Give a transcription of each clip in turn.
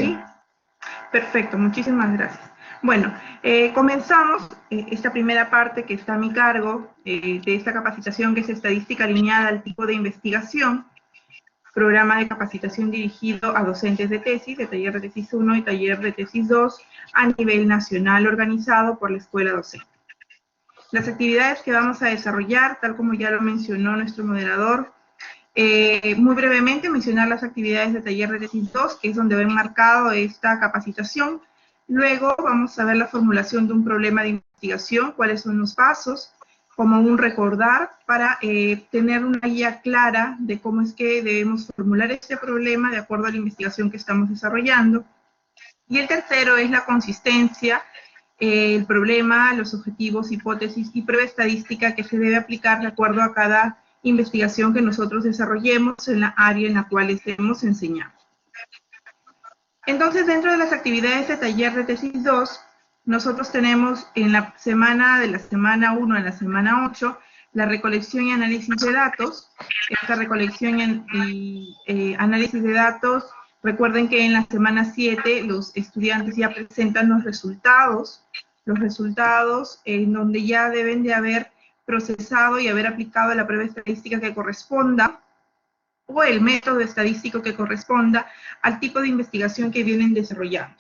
¿Sí? Perfecto, muchísimas gracias. Bueno, comenzamos esta primera parte que está a mi cargo de esta capacitación, que es estadística alineada al tipo de investigación, programa de capacitación dirigido a docentes de tesis, de taller de tesis 1 y taller de tesis 2, a nivel nacional, organizado por la Escuela Docente. Las actividades que vamos a desarrollar, tal como ya lo mencionó nuestro moderador, muy brevemente mencionar las actividades de taller de tesis 2, que es donde va enmarcado esta capacitación. Luego vamos a ver la formulación de un problema de investigación, cuáles son los pasos, como un recordar para tener una guía clara de cómo es que debemos formular este problema de acuerdo a la investigación que estamos desarrollando. Y el tercero es la consistencia, el problema, los objetivos, hipótesis y prueba estadística que se debe aplicar de acuerdo a cada investigación que nosotros desarrollemos en la área en la cual estemos enseñando. Entonces, dentro de las actividades de taller de tesis 2, nosotros tenemos en la semana 1 a la semana 8, la recolección y análisis de datos. Esta recolección y análisis de datos, recuerden que en la semana 7 los estudiantes ya presentan los resultados en donde ya deben de haber procesado y haber aplicado la prueba estadística que corresponda, o el método estadístico que corresponda al tipo de investigación que vienen desarrollando.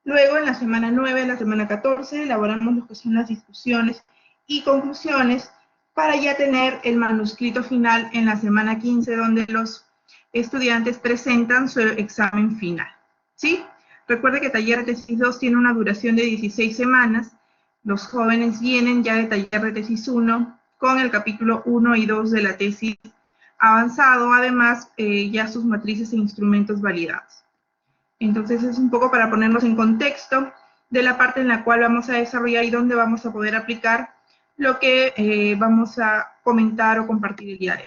Luego, en la semana 9, la semana 14, elaboramos lo que son las discusiones y conclusiones para ya tener el manuscrito final en la semana 15, donde los estudiantes presentan su examen final. ¿Sí? Recuerde que taller de tesis 2 tiene una duración de 16 semanas. Los jóvenes vienen ya de taller de tesis 1 con el capítulo 1 y 2 de la tesis avanzado, además ya sus matrices e instrumentos validados. Entonces es un poco para ponernos en contexto de la parte en la cual vamos a desarrollar y donde vamos a poder aplicar lo que vamos a comentar o compartir el día de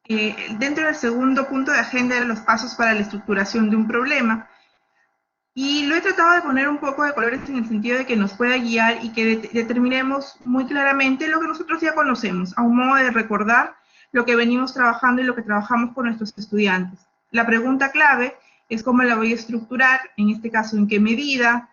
hoy. Dentro del segundo punto de agenda de los pasos para la estructuración de un problema, y lo he tratado de poner un poco de colores en el sentido de que nos pueda guiar y que determinemos muy claramente lo que nosotros ya conocemos, a un modo de recordar lo que venimos trabajando y lo que trabajamos con nuestros estudiantes. La pregunta clave es cómo la voy a estructurar, en este caso, en qué medida,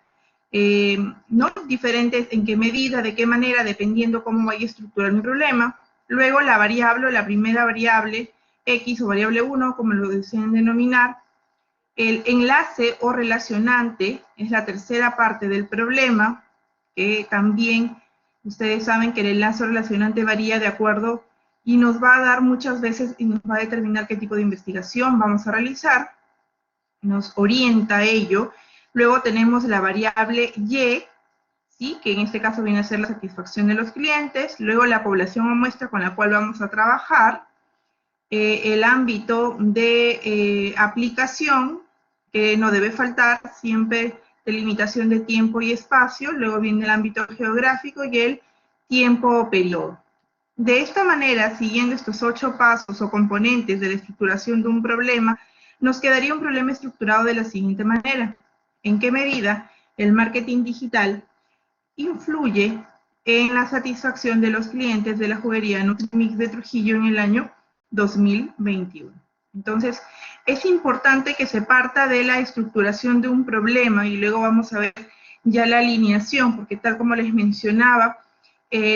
¿no? Diferentes, en qué medida, de qué manera, dependiendo cómo vaya a estructurar mi problema. Luego la variable, la primera variable, X o variable 1, como lo deseen denominar. El enlace o relacionante es la tercera parte del problema, que también ustedes saben que el enlace o relacionante varía de acuerdo y nos va a dar muchas veces y nos va a determinar qué tipo de investigación vamos a realizar, nos orienta a ello. Luego tenemos la variable Y, ¿sí? Que en este caso viene a ser la satisfacción de los clientes. Luego la población o muestra con la cual vamos a trabajar. El ámbito de aplicación, que no debe faltar, siempre delimitación de tiempo y espacio. Luego viene el ámbito geográfico y el tiempo o periodo. De esta manera, siguiendo estos 8 pasos o componentes de la estructuración de un problema, nos quedaría un problema estructurado de la siguiente manera. ¿En qué medida el marketing digital influye en la satisfacción de los clientes de la juguería Nutrimix de Trujillo en el año 2021? Entonces, es importante que se parta de la estructuración de un problema y luego vamos a ver ya la alineación, porque tal como les mencionaba,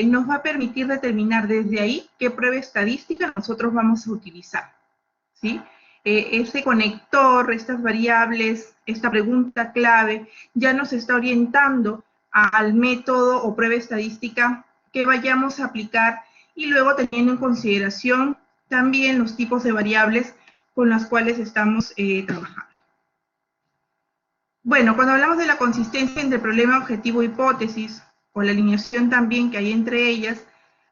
nos va a permitir determinar desde ahí qué prueba estadística nosotros vamos a utilizar, ¿sí? Este conector, estas variables, esta pregunta clave, ya nos está orientando al método o prueba estadística que vayamos a aplicar y luego teniendo en consideración también los tipos de variables con las cuales estamos trabajando. Bueno, cuando hablamos de la consistencia entre problema, objetivo, hipótesis, o la alineación también que hay entre ellas,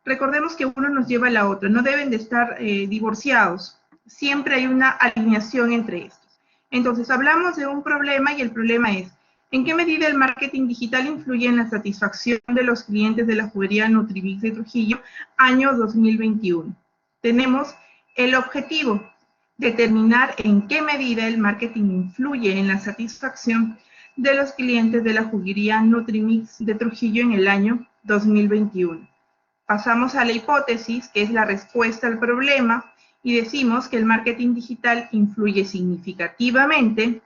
recordemos que uno nos lleva a la otra, no deben de estar divorciados, siempre hay una alineación entre estos. Entonces, hablamos de un problema y el problema es, ¿en qué medida el marketing digital influye en la satisfacción de los clientes de la juguería Nutrimix de Trujillo, año 2021? Tenemos el objetivo, determinar en qué medida el marketing influye en la satisfacción de los clientes de la juguería Nutrimix de Trujillo en el año 2021. Pasamos a la hipótesis, que es la respuesta al problema, y decimos que el marketing digital influye significativamente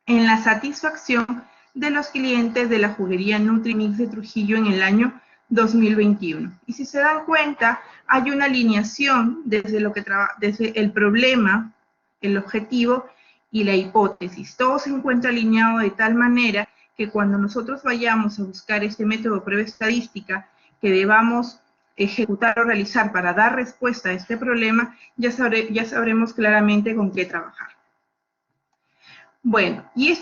en la satisfacción de los clientes de la juguería Nutrimix de Trujillo en el año 2021. Y si se dan cuenta, hay una alineación desde el problema, el objetivo y la hipótesis. Todo se encuentra alineado de tal manera que cuando nosotros vayamos a buscar este método de prueba estadística que debamos ejecutar o realizar para dar respuesta a este problema, ya sabremos claramente con qué trabajar. Bueno, y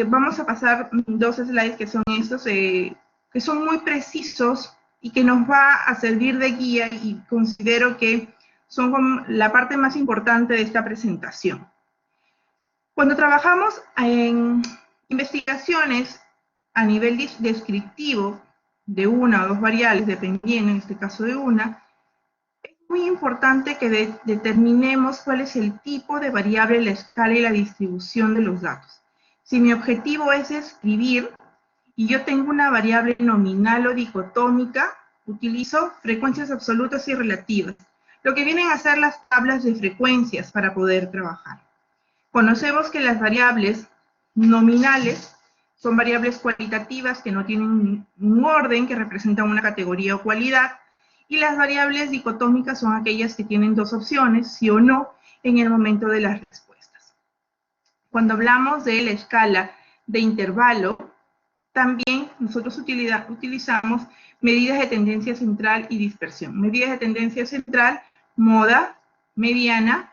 vamos a pasar 2 slides que son estos, que son muy precisos y que nos va a servir de guía y considero que son como la parte más importante de esta presentación. Cuando trabajamos en investigaciones a nivel descriptivo de una o dos variables, dependiendo en este caso de una, es muy importante que determinemos cuál es el tipo de variable, la escala y la distribución de los datos. Si mi objetivo es escribir y yo tengo una variable nominal o dicotómica, utilizo frecuencias absolutas y relativas, lo que vienen a ser las tablas de frecuencias para poder trabajar. Conocemos que las variables nominales son variables cualitativas que no tienen un orden, que representan una categoría o cualidad, y las variables dicotómicas son aquellas que tienen dos opciones, sí o no, en el momento de las respuestas. Cuando hablamos de la escala de intervalo, también nosotros utilizamos medidas de tendencia central y dispersión. Medidas de tendencia central, moda, mediana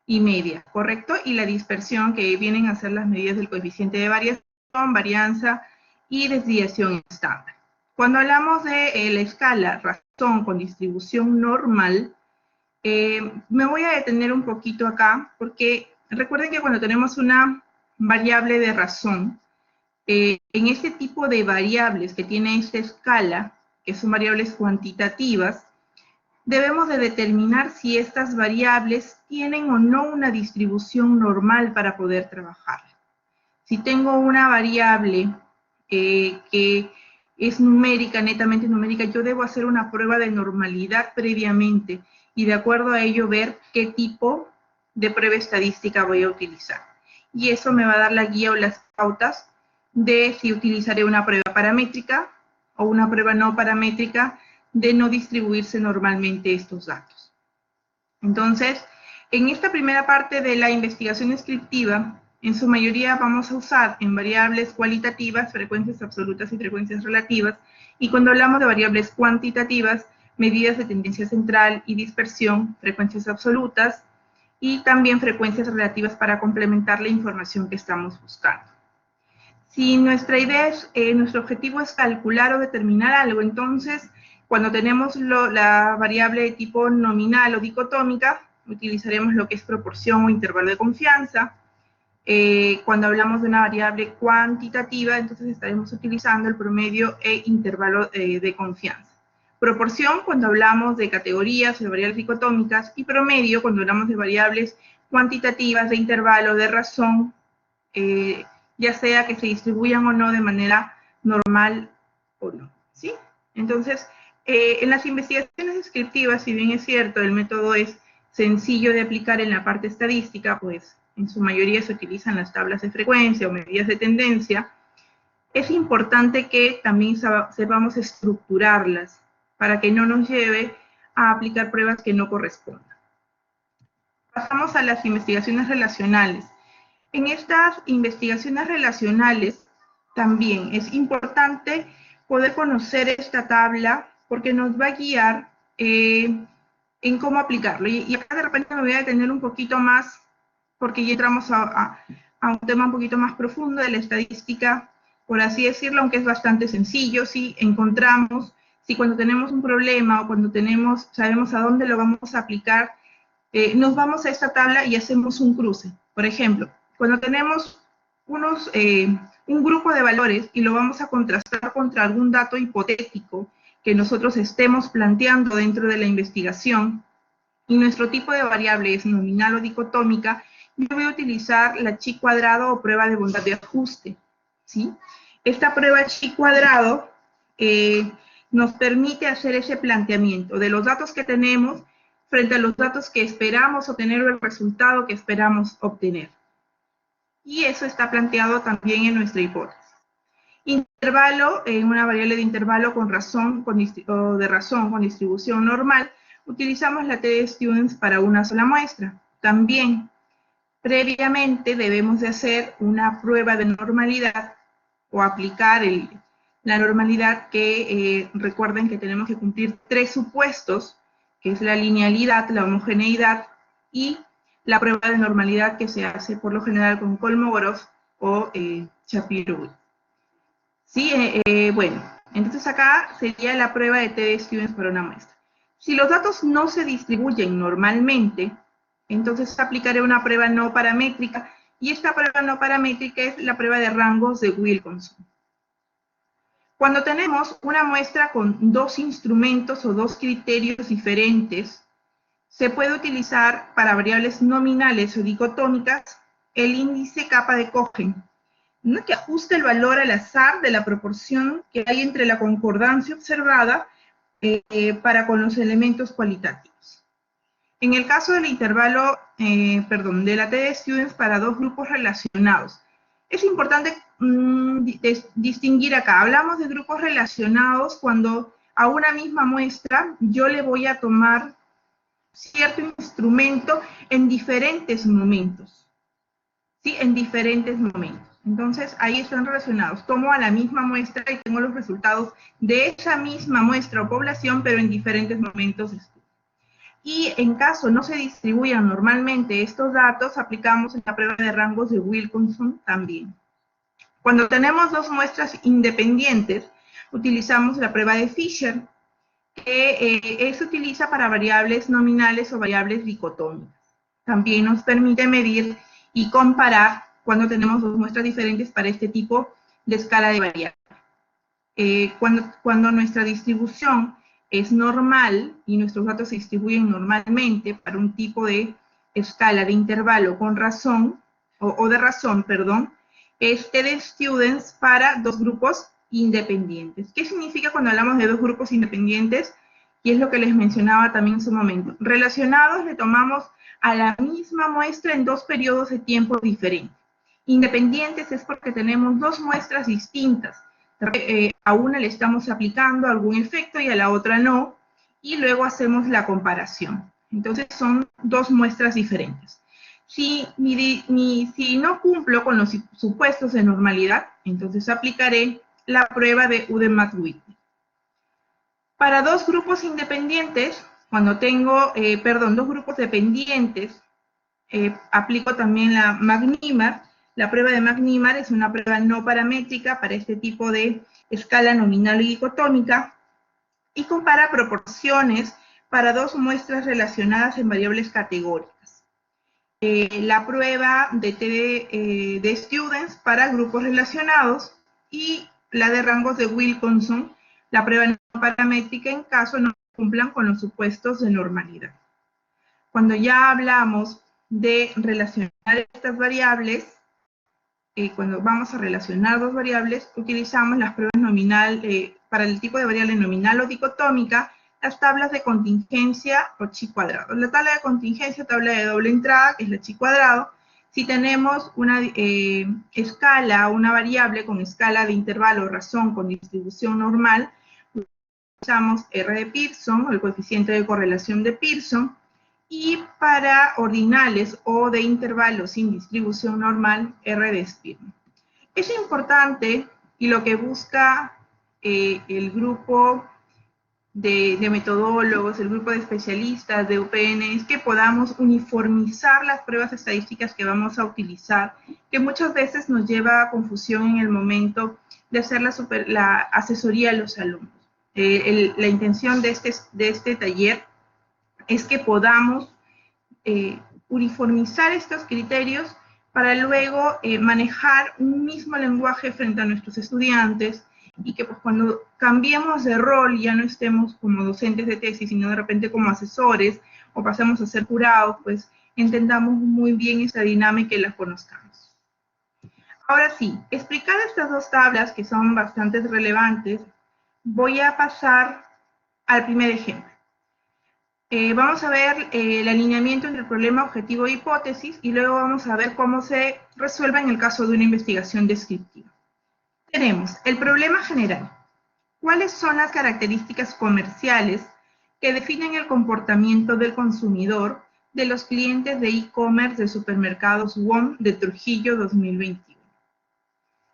y media, ¿correcto? Y la dispersión, que vienen a ser las medidas del coeficiente de variación, varianza y desviación estándar. Cuando hablamos de la escala razón con distribución normal, me voy a detener un poquito acá, porque recuerden que cuando tenemos una variable de razón, en este tipo de variables que tiene esta escala, que son variables cuantitativas, debemos de determinar si estas variables tienen o no una distribución normal para poder trabajar. Si tengo una variable que es numérica, netamente numérica, yo debo hacer una prueba de normalidad previamente y de acuerdo a ello ver qué tipo de prueba estadística voy a utilizar. Y eso me va a dar la guía o las pautas de si utilizaré una prueba paramétrica o una prueba no paramétrica de no distribuirse normalmente estos datos. Entonces, en esta primera parte de la investigación descriptiva, en su mayoría vamos a usar en variables cualitativas, frecuencias absolutas y frecuencias relativas, y cuando hablamos de variables cuantitativas, medidas de tendencia central y dispersión, frecuencias absolutas, y también frecuencias relativas para complementar la información que estamos buscando. Si nuestra idea es, nuestro objetivo es calcular o determinar algo, entonces, cuando tenemos la variable de tipo nominal o dicotómica, utilizaremos lo que es proporción o intervalo de confianza. Cuando hablamos de una variable cuantitativa, entonces estaremos utilizando el promedio e intervalo de confianza. Proporción cuando hablamos de categorías o de variables dicotómicas, y promedio cuando hablamos de variables cuantitativas, de intervalo, de razón, ya sea que se distribuyan o no de manera normal o no, ¿sí? Entonces, en las investigaciones descriptivas, si bien es cierto, el método es sencillo de aplicar en la parte estadística, pues en su mayoría se utilizan las tablas de frecuencia o medidas de tendencia, es importante que también sepamos estructurarlas para que no nos lleve a aplicar pruebas que no correspondan. Pasamos a las investigaciones relacionales. En estas investigaciones relacionales también es importante poder conocer esta tabla porque nos va a guiar en cómo aplicarlo. Y acá de repente me voy a detener un poquito más porque ya entramos a un tema un poquito más profundo de la estadística, por así decirlo, aunque es bastante sencillo. Si encontramos, si cuando tenemos un problema o cuando sabemos a dónde lo vamos a aplicar, nos vamos a esta tabla y hacemos un cruce. Por ejemplo, cuando tenemos un grupo de valores y lo vamos a contrastar contra algún dato hipotético que nosotros estemos planteando dentro de la investigación, y nuestro tipo de variable es nominal o dicotómica, yo voy a utilizar la chi cuadrado o prueba de bondad de ajuste, ¿sí? Esta prueba chi cuadrado nos permite hacer ese planteamiento de los datos que tenemos frente a los datos que esperamos obtener o el resultado que esperamos obtener. Y eso está planteado también en nuestra hipótesis. Intervalo, una variable de intervalo con razón, con distribución normal, utilizamos la t-de-Students para una sola muestra. También, previamente debemos de hacer una prueba de normalidad o aplicar la normalidad que recuerden que tenemos que cumplir 3 supuestos, que es la linealidad, la homogeneidad y la prueba de normalidad que se hace por lo general con Kolmogorov o Shapiro. ¿Sí? Bueno, entonces acá sería la prueba de t-de-Students para una muestra. Si los datos no se distribuyen normalmente, entonces aplicaré una prueba no paramétrica, y esta prueba no paramétrica es la prueba de rangos de Wilkinson. Cuando tenemos una muestra con 2 instrumentos o 2 criterios diferentes, se puede utilizar para variables nominales o dicotómicas el índice capa de Cohen, ¿no?, que ajusta el valor al azar de la proporción que hay entre la concordancia observada para con los elementos cualitativos. En el caso del intervalo, de la t-de-Students para 2 grupos relacionados, es importante distinguir acá. Hablamos de grupos relacionados cuando a una misma muestra yo le voy a tomar cierto instrumento en diferentes momentos. ¿Sí? En diferentes momentos. Entonces, ahí están relacionados. Tomo a la misma muestra y tengo los resultados de esa misma muestra o población, pero en diferentes momentos de estudio. Y en caso no se distribuyan normalmente estos datos, aplicamos la prueba de rangos de Wilkinson también. Cuando tenemos 2 muestras independientes, utilizamos la prueba de Fisher, que se utiliza para variables nominales o variables dicotómicas. También nos permite medir y comparar cuando tenemos 2 muestras diferentes para este tipo de escala de variables. Cuando nuestra distribución es normal y nuestros datos se distribuyen normalmente para un tipo de escala de intervalo con razón, o de razón, perdón, es t-de-Students para 2 grupos independientes. ¿Qué significa cuando hablamos de 2 grupos independientes? Y es lo que les mencionaba también en su momento. Relacionados le tomamos a la misma muestra en 2 periodos de tiempo diferentes. Independientes es porque tenemos 2 muestras distintas. A una le estamos aplicando algún efecto y a la otra no, y luego hacemos la comparación. Entonces son 2 muestras diferentes. Si no cumplo con los supuestos de normalidad, entonces aplicaré la prueba de Udem-Whitney. Para 2 grupos independientes, cuando tengo, 2 grupos dependientes, aplico también la McNemar. La prueba de McNemar es una prueba no paramétrica para este tipo de escala nominal y dicotómica, y compara proporciones para 2 muestras relacionadas en variables categóricas. La prueba de t-de-Students para grupos relacionados y la de rangos de Wilkinson, la prueba no paramétrica en caso no cumplan con los supuestos de normalidad. Cuando ya hablamos de relacionar estas variables, cuando vamos a relacionar 2 variables, utilizamos las pruebas nominal, para el tipo de variable nominal o dicotómica, las tablas de contingencia o chi cuadrado. La tabla de contingencia, tabla de doble entrada, que es la chi cuadrado. Si tenemos una escala, una variable con escala de intervalo o razón con distribución normal, utilizamos R de Pearson, o el coeficiente de correlación de Pearson, y para ordinales o de intervalos sin distribución normal, R de Spearman. Es importante, y lo que busca el grupo de metodólogos, el grupo de especialistas de UPN, es que podamos uniformizar las pruebas estadísticas que vamos a utilizar, que muchas veces nos lleva a confusión en el momento de hacer la asesoría a los alumnos. La intención de este taller es que podamos uniformizar estos criterios para luego manejar un mismo lenguaje frente a nuestros estudiantes, y que pues, cuando cambiemos de rol ya no estemos como docentes de tesis, sino de repente como asesores, o pasemos a ser jurados, pues entendamos muy bien esta dinámica y la conozcamos. Ahora sí, explicadas estas 2 tablas que son bastante relevantes, voy a pasar al primer ejemplo. Vamos a ver el alineamiento entre el problema, objetivo e hipótesis, y luego vamos a ver cómo se resuelve en el caso de una investigación descriptiva. Tenemos el problema general. ¿Cuáles son las características comerciales que definen el comportamiento del consumidor de los clientes de e-commerce de supermercados WOM de Trujillo 2021?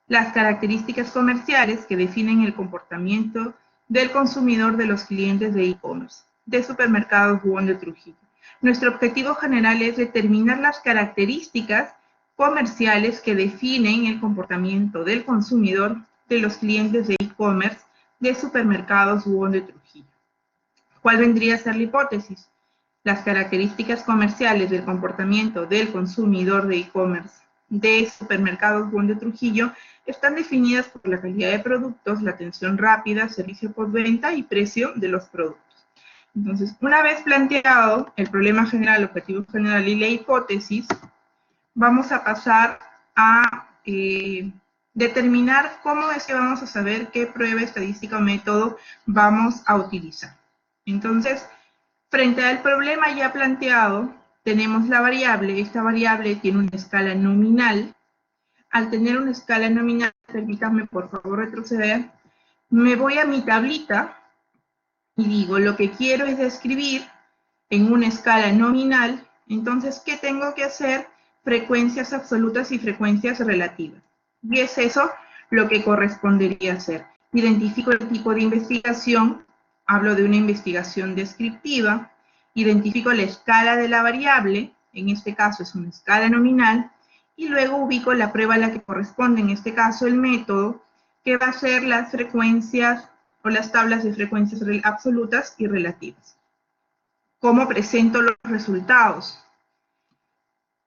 Las características comerciales que definen el comportamiento del consumidor de los clientes de e-commerce de supermercados WOM de Trujillo. Nuestro objetivo general es determinar las características comerciales que definen el comportamiento del consumidor de los clientes de e-commerce de supermercados WOM de Trujillo. ¿Cuál vendría a ser la hipótesis? Las características comerciales del comportamiento del consumidor de e-commerce de supermercados WOM de Trujillo están definidas por la calidad de productos, la atención rápida, servicio postventa y precio de los productos. Entonces, una vez planteado el problema general, el objetivo general y la hipótesis, vamos a pasar a determinar cómo es que vamos a saber qué prueba, estadística o método vamos a utilizar. Entonces, frente al problema ya planteado, tenemos la variable. Esta variable tiene una escala nominal. Al tener una escala nominal, permítanme por favor retroceder, me voy a mi tablita y digo, lo que quiero es describir en una escala nominal. Entonces, ¿qué tengo que hacer? Frecuencias absolutas y frecuencias relativas. Y es eso lo que correspondería hacer. Identifico el tipo de investigación, hablo de una investigación descriptiva, identifico la escala de la variable, en este caso es una escala nominal, y luego ubico la prueba a la que corresponde, en este caso el método, que va a ser las frecuencias o las tablas de frecuencias absolutas y relativas. ¿Cómo presento los resultados?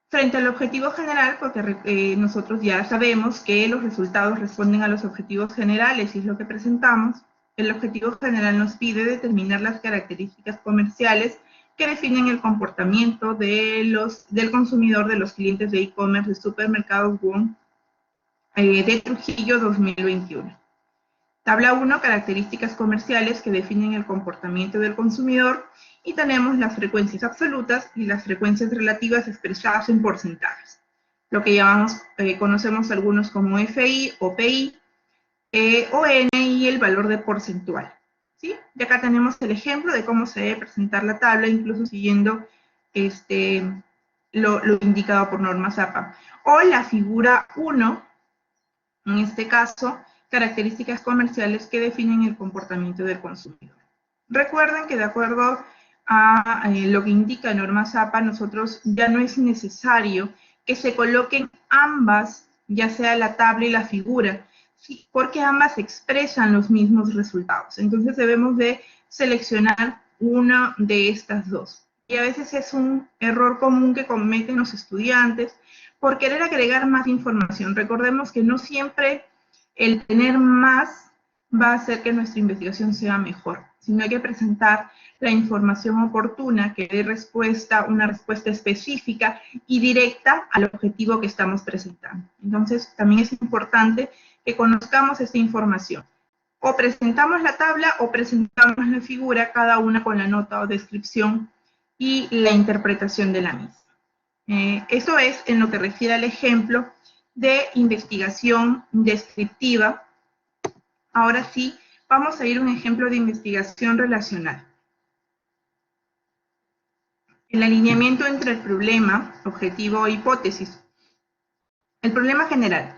Frente al objetivo general, porque nosotros ya sabemos que los resultados responden a los objetivos generales y es lo que presentamos, el objetivo general nos pide determinar las características comerciales que definen el comportamiento del consumidor de los clientes de e-commerce de supermercados WOM de Trujillo 2021. Tabla 1, características comerciales que definen el comportamiento del consumidor, y tenemos las frecuencias absolutas y las frecuencias relativas expresadas en porcentajes. Lo que llamamos, conocemos algunos como FI o PI, o N y el valor de porcentual. ¿Sí? Y acá tenemos el ejemplo de cómo se debe presentar la tabla, incluso siguiendo lo indicado por norma ZAPA. O la figura 1, en este caso, características comerciales que definen el comportamiento del consumidor. Recuerden que de acuerdo a lo que indica norma ZAPA, nosotros ya no es necesario que se coloquen ambas, ya sea la tabla y la figura, ¿sí? Porque ambas expresan los mismos resultados. Entonces debemos de seleccionar una de estas dos. Y a veces es un error común que cometen los estudiantes por querer agregar más información. Recordemos que no siempre el tener más va a hacer que nuestra investigación sea mejor, sino hay que presentar la información oportuna que dé respuesta, una respuesta específica y directa al objetivo que estamos presentando. Entonces, también es importante que conozcamos esta información. O presentamos la tabla o presentamos la figura, cada una con la nota o descripción y la interpretación de la misma. Eso es en lo que refiere al ejemplo de investigación descriptiva. Ahora sí, vamos a ir a un ejemplo de investigación relacional. El alineamiento entre el problema, objetivo e hipótesis. El problema general.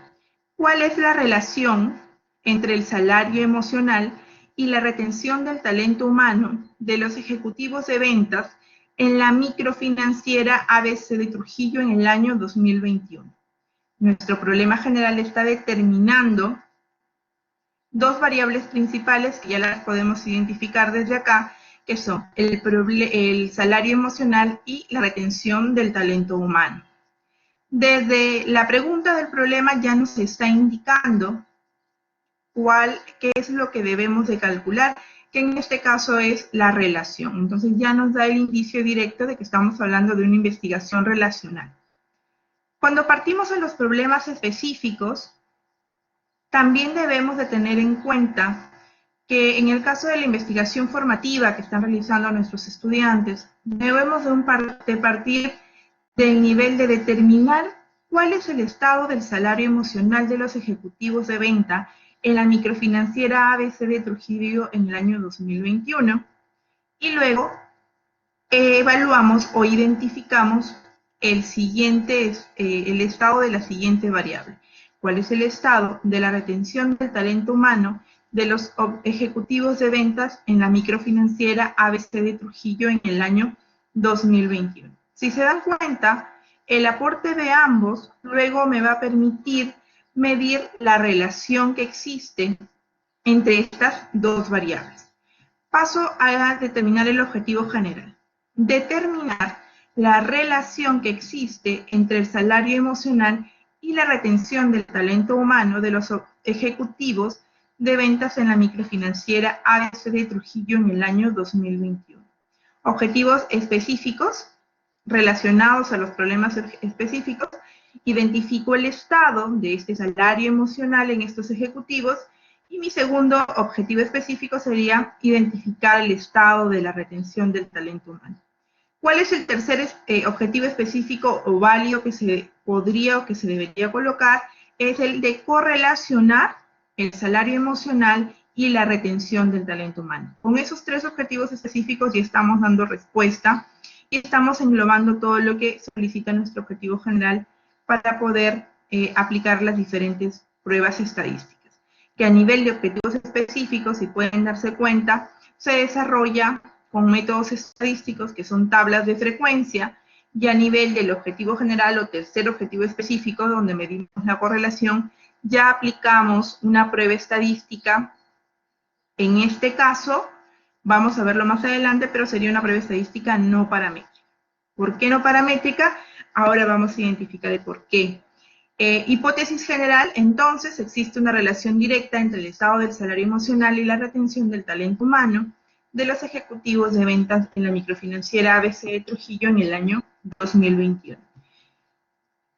¿Cuál es la relación entre el salario emocional y la retención del talento humano de los ejecutivos de ventas en la microfinanciera ABC de Trujillo en el año 2021? Nuestro problema general está determinando dos variables principales que ya las podemos identificar desde acá, que son el salario emocional y la retención del talento humano. Desde la pregunta del problema ya nos está indicando qué es lo que debemos de calcular, que en este caso es la relación. Entonces ya nos da el indicio directo de que estamos hablando de una investigación relacional. Cuando partimos de los problemas específicos, también debemos de tener en cuenta que en el caso de la investigación formativa que están realizando nuestros estudiantes, debemos de partir del nivel de determinar cuál es el estado del salario emocional de los ejecutivos de venta en la microfinanciera ABC de Trujillo en el año 2021, y luego evaluamos o identificamos el estado de la siguiente variable. ¿Cuál es el estado de la retención del talento humano de los ejecutivos de ventas en la microfinanciera ABC de Trujillo en el año 2021? Si se dan cuenta, el aporte de ambos luego me va a permitir medir la relación que existe entre estas dos variables. Paso a determinar el objetivo general. Determinar la relación que existe entre el salario emocional y la retención del talento humano de los ejecutivos de ventas en la microfinanciera ABC de Trujillo en el año 2021. Objetivos específicos relacionados a los problemas específicos. Identifico el estado de este salario emocional en estos ejecutivos. Y mi segundo objetivo específico sería identificar el estado de la retención del talento humano. ¿Cuál es el tercer objetivo específico o válido que se podría o que se debería colocar? Es el de correlacionar el salario emocional y la retención del talento humano. Con esos tres objetivos específicos ya estamos dando respuesta y estamos englobando todo lo que solicita nuestro objetivo general para poder aplicar las diferentes pruebas estadísticas, que a nivel de objetivos específicos, si pueden darse cuenta, se desarrolla con métodos estadísticos que son tablas de frecuencia, y a nivel del objetivo general o tercer objetivo específico, donde medimos la correlación, ya aplicamos una prueba estadística. En este caso, vamos a verlo más adelante, pero sería una prueba estadística no paramétrica. ¿Por qué no paramétrica? Ahora vamos a identificar el por qué. Hipótesis general, entonces, existe una relación directa entre el estado del salario emocional y la retención del talento humano de los ejecutivos de ventas en la microfinanciera ABC de Trujillo en el año 2021.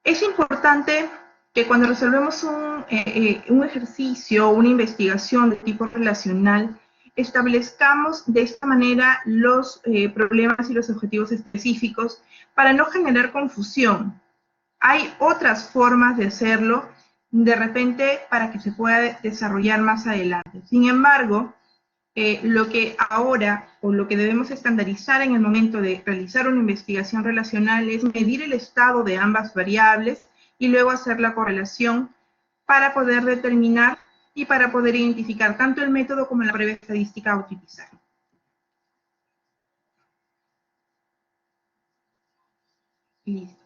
Es importante que cuando resolvemos un ejercicio o una investigación de tipo relacional, establezcamos de esta manera los problemas y los objetivos específicos para no generar confusión. Hay otras formas de hacerlo, de repente, para que se pueda desarrollar más adelante. Sin embargo, lo que ahora, o lo que debemos estandarizar en el momento de realizar una investigación relacional es medir el estado de ambas variables y luego hacer la correlación para poder determinar y para poder identificar tanto el método como la prueba estadística a utilizar. Listo.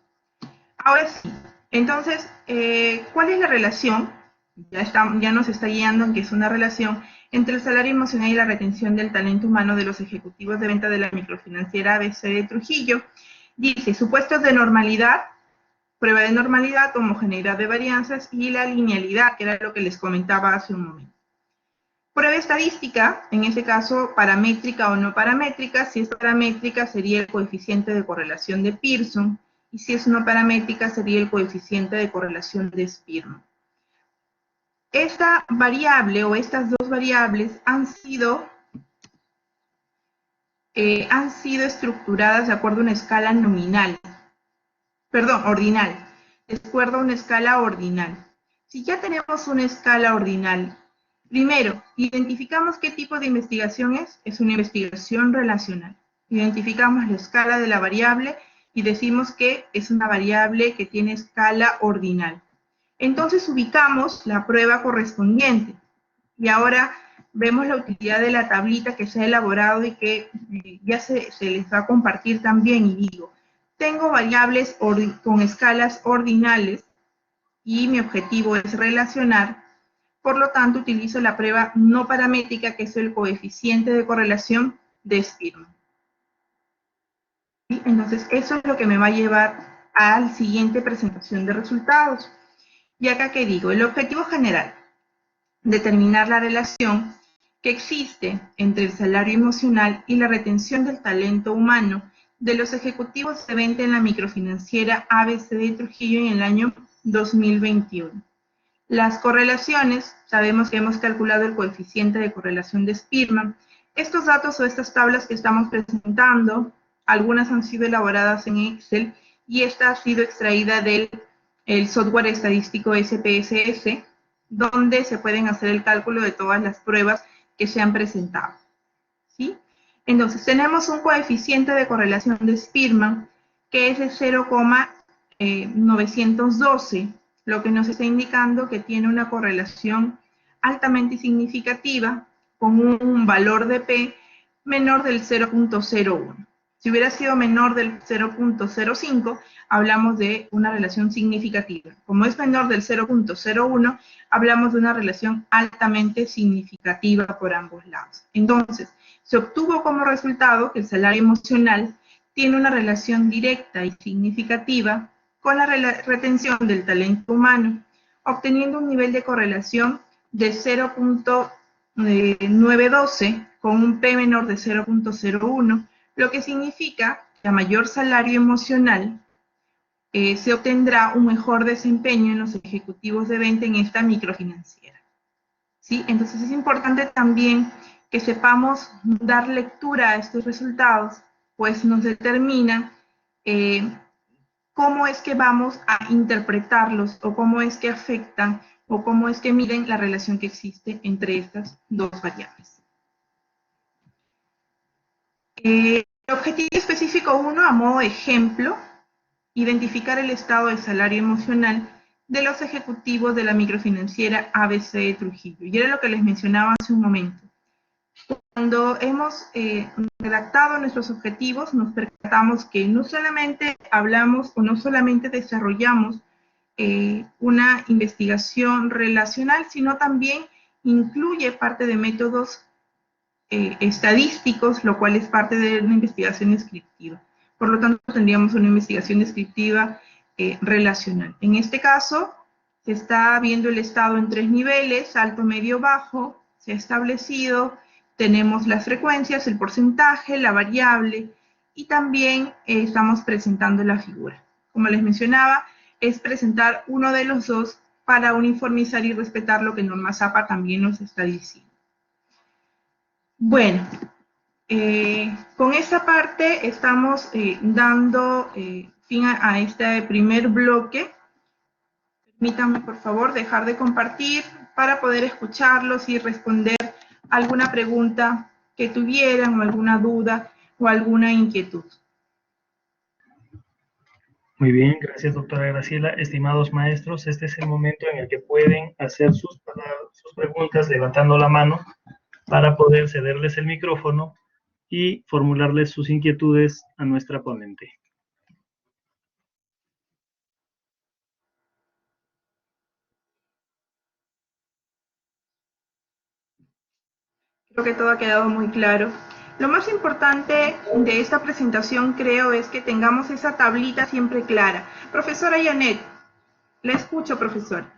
Ahora sí, entonces, ¿cuál es la relación? Ya nos está guiando en que es una relación entre el salario emocional y la retención del talento humano de los ejecutivos de venta de la microfinanciera ABC de Trujillo. Dice, supuestos de normalidad, prueba de normalidad, homogeneidad de varianzas y la linealidad, que era lo que les comentaba hace un momento. Prueba estadística, en este caso paramétrica o no paramétrica. Si es paramétrica sería el coeficiente de correlación de Pearson, y si es no paramétrica sería el coeficiente de correlación de Spearman. Esta variable o estas dos variables han sido estructuradas de acuerdo a una escala ordinal, de acuerdo a una escala ordinal. Si ya tenemos una escala ordinal, primero, identificamos qué tipo de investigación es una investigación relacional. Identificamos la escala de la variable y decimos que es una variable que tiene escala ordinal. Entonces ubicamos la prueba correspondiente. Y ahora vemos la utilidad de la tablita que se ha elaborado y que ya se les va a compartir también. Y digo, tengo variables con escalas ordinales y mi objetivo es relacionar. Por lo tanto, utilizo la prueba no paramétrica, que es el coeficiente de correlación de Spearman. ¿Sí? Entonces, eso es lo que me va a llevar a la siguiente presentación de resultados. Y acá, ¿qué digo? El objetivo general, determinar la relación que existe entre el salario emocional y la retención del talento humano de los ejecutivos de venta en la microfinanciera ABC de Trujillo en el año 2021. Las correlaciones, sabemos que hemos calculado el coeficiente de correlación de Spearman. Estos datos o estas tablas que estamos presentando, algunas han sido elaboradas en Excel y esta ha sido extraída del software estadístico SPSS, donde se pueden hacer el cálculo de todas las pruebas que se han presentado, ¿sí? Entonces, tenemos un coeficiente de correlación de Spearman que es de 0,912, lo que nos está indicando que tiene una correlación altamente significativa con un valor de P menor del 0,01. Si hubiera sido menor del 0,05, hablamos de una relación significativa. Como es menor del 0,01, hablamos de una relación altamente significativa por ambos lados. Entonces, se obtuvo como resultado que el salario emocional tiene una relación directa y significativa con la retención del talento humano, obteniendo un nivel de correlación de 0,912 con un P menor de 0,01, lo que significa que a mayor salario emocional se obtendrá un mejor desempeño en los ejecutivos de venta en esta microfinanciera, ¿sí? Entonces es importante también que sepamos dar lectura a estos resultados, pues nos determinan cómo es que vamos a interpretarlos o cómo es que afectan o cómo es que miden la relación que existe entre estas dos variables. El objetivo específico 1, a modo de ejemplo, identificar el estado de salario emocional de los ejecutivos de la microfinanciera ABC de Trujillo. Y era lo que les mencionaba hace un momento. Cuando hemos redactado nuestros objetivos, nos percatamos que no solamente hablamos o no solamente desarrollamos una investigación relacional, sino también incluye parte de métodos estadísticos, lo cual es parte de una investigación descriptiva. Por lo tanto, tendríamos una investigación descriptiva relacional. En este caso, se está viendo el estado en 3 niveles, alto, medio, bajo, se ha establecido, tenemos las frecuencias, el porcentaje, la variable, y también estamos presentando la figura. Como les mencionaba, es presentar uno de los dos para uniformizar y respetar lo que Norma Zappa también nos está diciendo. Bueno, con esta parte estamos dando fin a este primer bloque. Permítanme, por favor, dejar de compartir para poder escucharlos y responder alguna pregunta que tuvieran o alguna duda o alguna inquietud. Muy bien, gracias doctora Graciela. Estimados maestros, este es el momento en el que pueden hacer sus preguntas levantando la mano para poder cederles el micrófono y formularles sus inquietudes a nuestra ponente. Creo que todo ha quedado muy claro. Lo más importante de esta presentación, creo, es que tengamos esa tablita siempre clara. Profesora Janet, la escucho, profesora.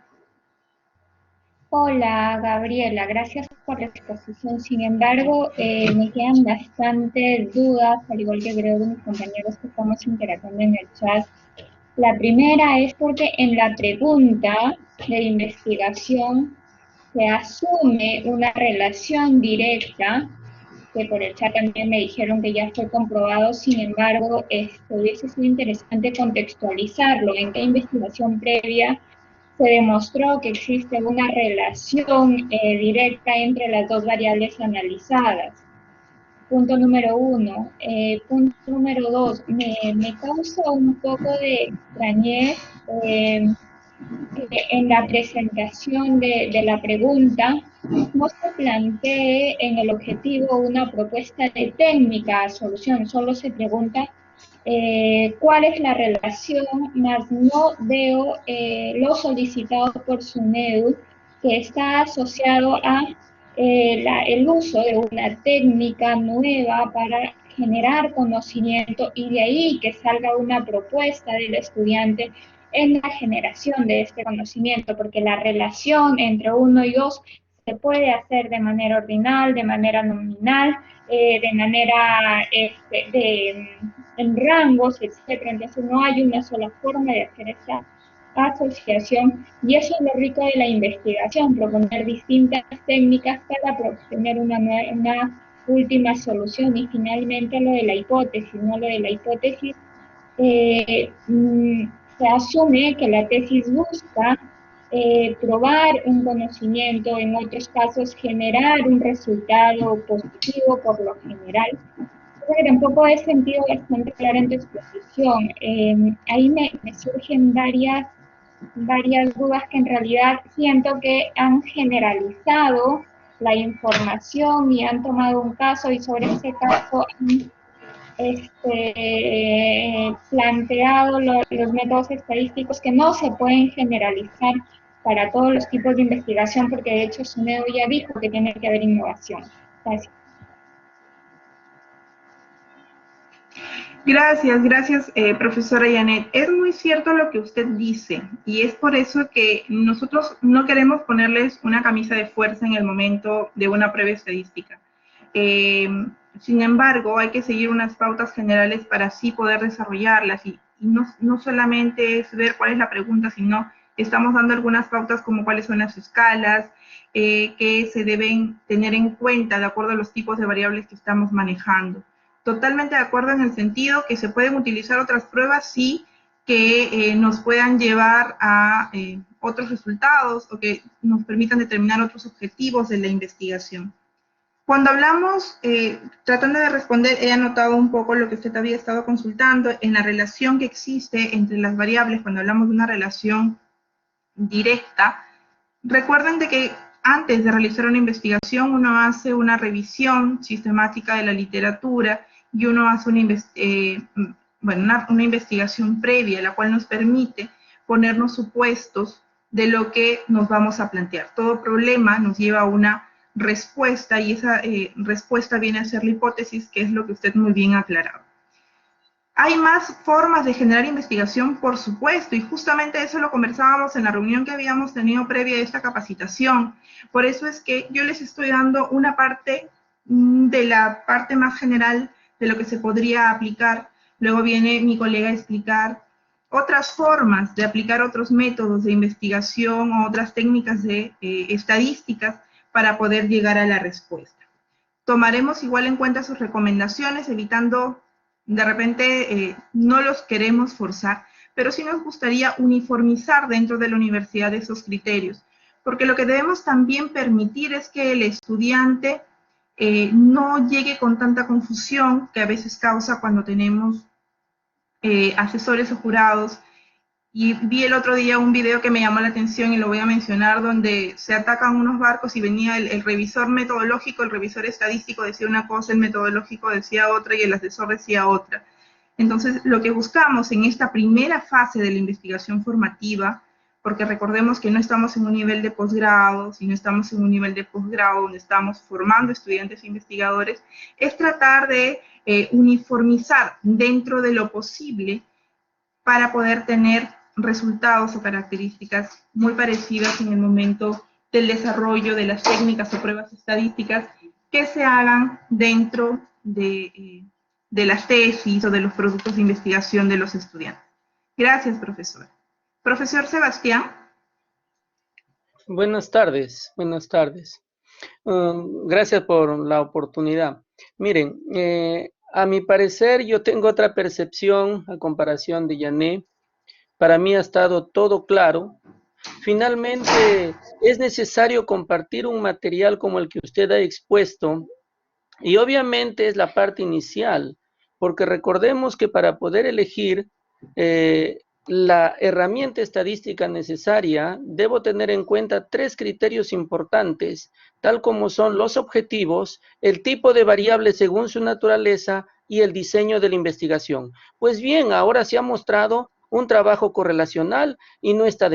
Hola, Gabriela, gracias por la exposición. Sin embargo, me quedan bastantes dudas, al igual que creo de mis compañeros que estamos interactuando en el chat. La primera es porque en la pregunta de investigación se asume una relación directa, que por el chat también me dijeron que ya fue comprobado. Sin embargo, hubiese sido interesante contextualizarlo. ¿En qué investigación previa se demostró que existe una relación directa entre las dos variables analizadas? Punto número 1. Punto número 2. Me causa un poco de extrañez que en la presentación de la pregunta no se plantee en el objetivo una propuesta de técnica a solución, solo se pregunta cuál es la relación, más no veo lo solicitado por SUNEDU, que está asociado a el uso de una técnica nueva para generar conocimiento y de ahí que salga una propuesta del estudiante en la generación de este conocimiento, porque la relación entre 1 y 2 se puede hacer de manera ordinal, de manera nominal, de manera en rangos, etc. Entonces no hay una sola forma de hacer esa asociación, y eso es lo rico de la investigación, proponer distintas técnicas para obtener una última solución. Y finalmente lo de la hipótesis, ¿no? Lo de la hipótesis, se asume que la tesis busca probar un conocimiento, en otros casos generar un resultado positivo por lo general. Creo que tampoco he sentido bastante clara en tu exposición. Ahí me surgen varias dudas que en realidad siento que han generalizado la información y han tomado un caso y sobre ese caso han planteado los métodos estadísticos que no se pueden generalizar para todos los tipos de investigación, porque de hecho SUNEDU ya dijo que tiene que haber innovación. Gracias. Gracias, profesora Janet. Es muy cierto lo que usted dice y es por eso que nosotros no queremos ponerles una camisa de fuerza en el momento de una prueba estadística. Sin embargo, hay que seguir unas pautas generales para así poder desarrollarlas y no solamente es ver cuál es la pregunta, sino estamos dando algunas pautas como cuáles son las escalas, que se deben tener en cuenta de acuerdo a los tipos de variables que estamos manejando. Totalmente de acuerdo en el sentido que se pueden utilizar otras pruebas, sí, que nos puedan llevar a otros resultados o que nos permitan determinar otros objetivos de la investigación. Cuando hablamos, tratando de responder, he anotado un poco lo que usted había estado consultando en la relación que existe entre las variables, cuando hablamos de una relación directa. Recuerden de que antes de realizar una investigación uno hace una revisión sistemática de la literatura y uno hace una investigación previa, la cual nos permite ponernos supuestos de lo que nos vamos a plantear. Todo problema nos lleva a una respuesta y esa respuesta viene a ser la hipótesis, que es lo que usted muy bien ha aclarado. ¿Hay más formas de generar investigación? Por supuesto, y justamente eso lo conversábamos en la reunión que habíamos tenido previa a esta capacitación. Por eso es que yo les estoy dando una parte de la parte más general de lo que se podría aplicar. Luego viene mi colega a explicar otras formas de aplicar otros métodos de investigación o otras técnicas de estadísticas para poder llegar a la respuesta. Tomaremos igual en cuenta sus recomendaciones, evitando, de repente, no los queremos forzar, pero sí nos gustaría uniformizar dentro de la universidad esos criterios, porque lo que debemos también permitir es que el estudiante no llegue con tanta confusión que a veces causa cuando tenemos asesores o jurados. Y vi el otro día un video que me llamó la atención y lo voy a mencionar, donde se atacan unos barcos y venía el revisor metodológico, el revisor estadístico decía una cosa, el metodológico decía otra y el asesor decía otra. Entonces, lo que buscamos en esta primera fase de la investigación formativa, porque recordemos que no estamos en un nivel de posgrado, sino estamos en un nivel de posgrado donde estamos formando estudiantes e investigadores, es tratar de uniformizar dentro de lo posible para poder tener resultados o características muy parecidas en el momento del desarrollo de las técnicas o pruebas estadísticas que se hagan dentro de las tesis o de los productos de investigación de los estudiantes. Gracias, profesor. Profesor Sebastián. Buenas tardes, buenas tardes. Gracias por la oportunidad. Miren, a mi parecer yo tengo otra percepción a comparación de Janet. Para mí ha estado todo claro. Finalmente, es necesario compartir un material como el que usted ha expuesto y obviamente es la parte inicial, porque recordemos que para poder elegir la herramienta estadística necesaria, debo tener en cuenta 3 criterios importantes, tal como son los objetivos, el tipo de variable según su naturaleza y el diseño de la investigación. Pues bien, ahora se ha mostrado un trabajo correlacional y no está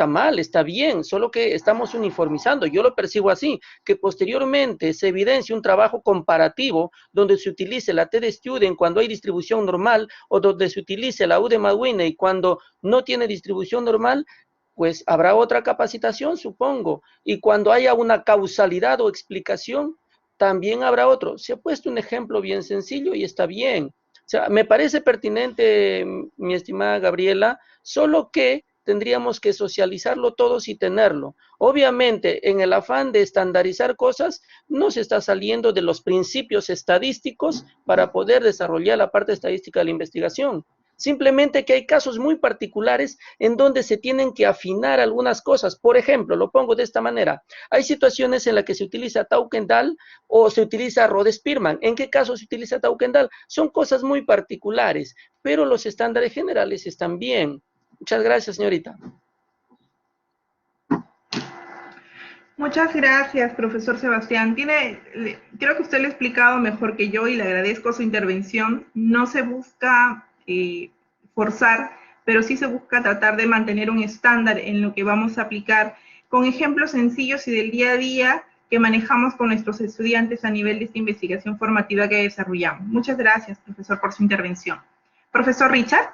mal, está bien, solo que estamos uniformizando. Yo lo percibo así, que posteriormente se evidencia un trabajo comparativo donde se utilice la TDStudent cuando hay distribución normal o donde se utilice la U-de-Maduine cuando no tiene distribución normal, pues habrá otra capacitación, supongo. Y cuando haya una causalidad o explicación, también habrá otro. Se ha puesto un ejemplo bien sencillo y está bien. O sea, me parece pertinente, mi estimada Gabriela, solo que tendríamos que socializarlo todos y tenerlo. Obviamente, en el afán de estandarizar cosas, no se está saliendo de los principios estadísticos para poder desarrollar la parte estadística de la investigación. Simplemente que hay casos muy particulares en donde se tienen que afinar algunas cosas. Por ejemplo, lo pongo de esta manera. Hay situaciones en las que se utiliza Tauquendal o se utiliza Rode-Spearman. ¿En qué caso se utiliza Tauquendal? Son cosas muy particulares, pero los estándares generales están bien. Muchas gracias, señorita. Muchas gracias, profesor Sebastián. Creo que usted lo ha explicado mejor que yo y le agradezco su intervención. No se busca forzar, pero sí se busca tratar de mantener un estándar en lo que vamos a aplicar con ejemplos sencillos y del día a día que manejamos con nuestros estudiantes a nivel de esta investigación formativa que desarrollamos. Muchas gracias, profesor, por su intervención. Profesor Richard.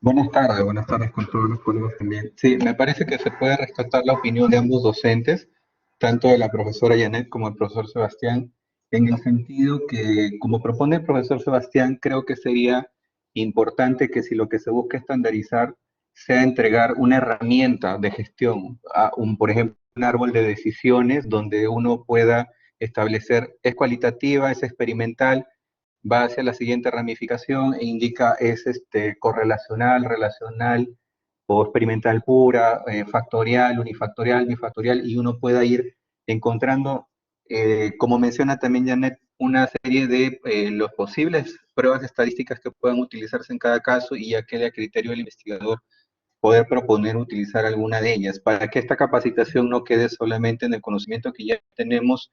Buenas tardes con todos los colegas también. Sí, me parece que se puede rescatar la opinión de ambos docentes, tanto de la profesora Janet como del profesor Sebastián, en el sentido que, como propone el profesor Sebastián, creo que sería importante que si lo que se busca estandarizar sea entregar una herramienta de gestión, por ejemplo, un árbol de decisiones donde uno pueda establecer, es cualitativa, es experimental, va hacia la siguiente ramificación e indica es correlacional, relacional o experimental pura, factorial, unifactorial, bifactorial, y uno pueda ir encontrando, como menciona también Janet, una serie de los posibles pruebas estadísticas que puedan utilizarse en cada caso y ya quede a criterio del investigador poder proponer utilizar alguna de ellas, para que esta capacitación no quede solamente en el conocimiento que ya tenemos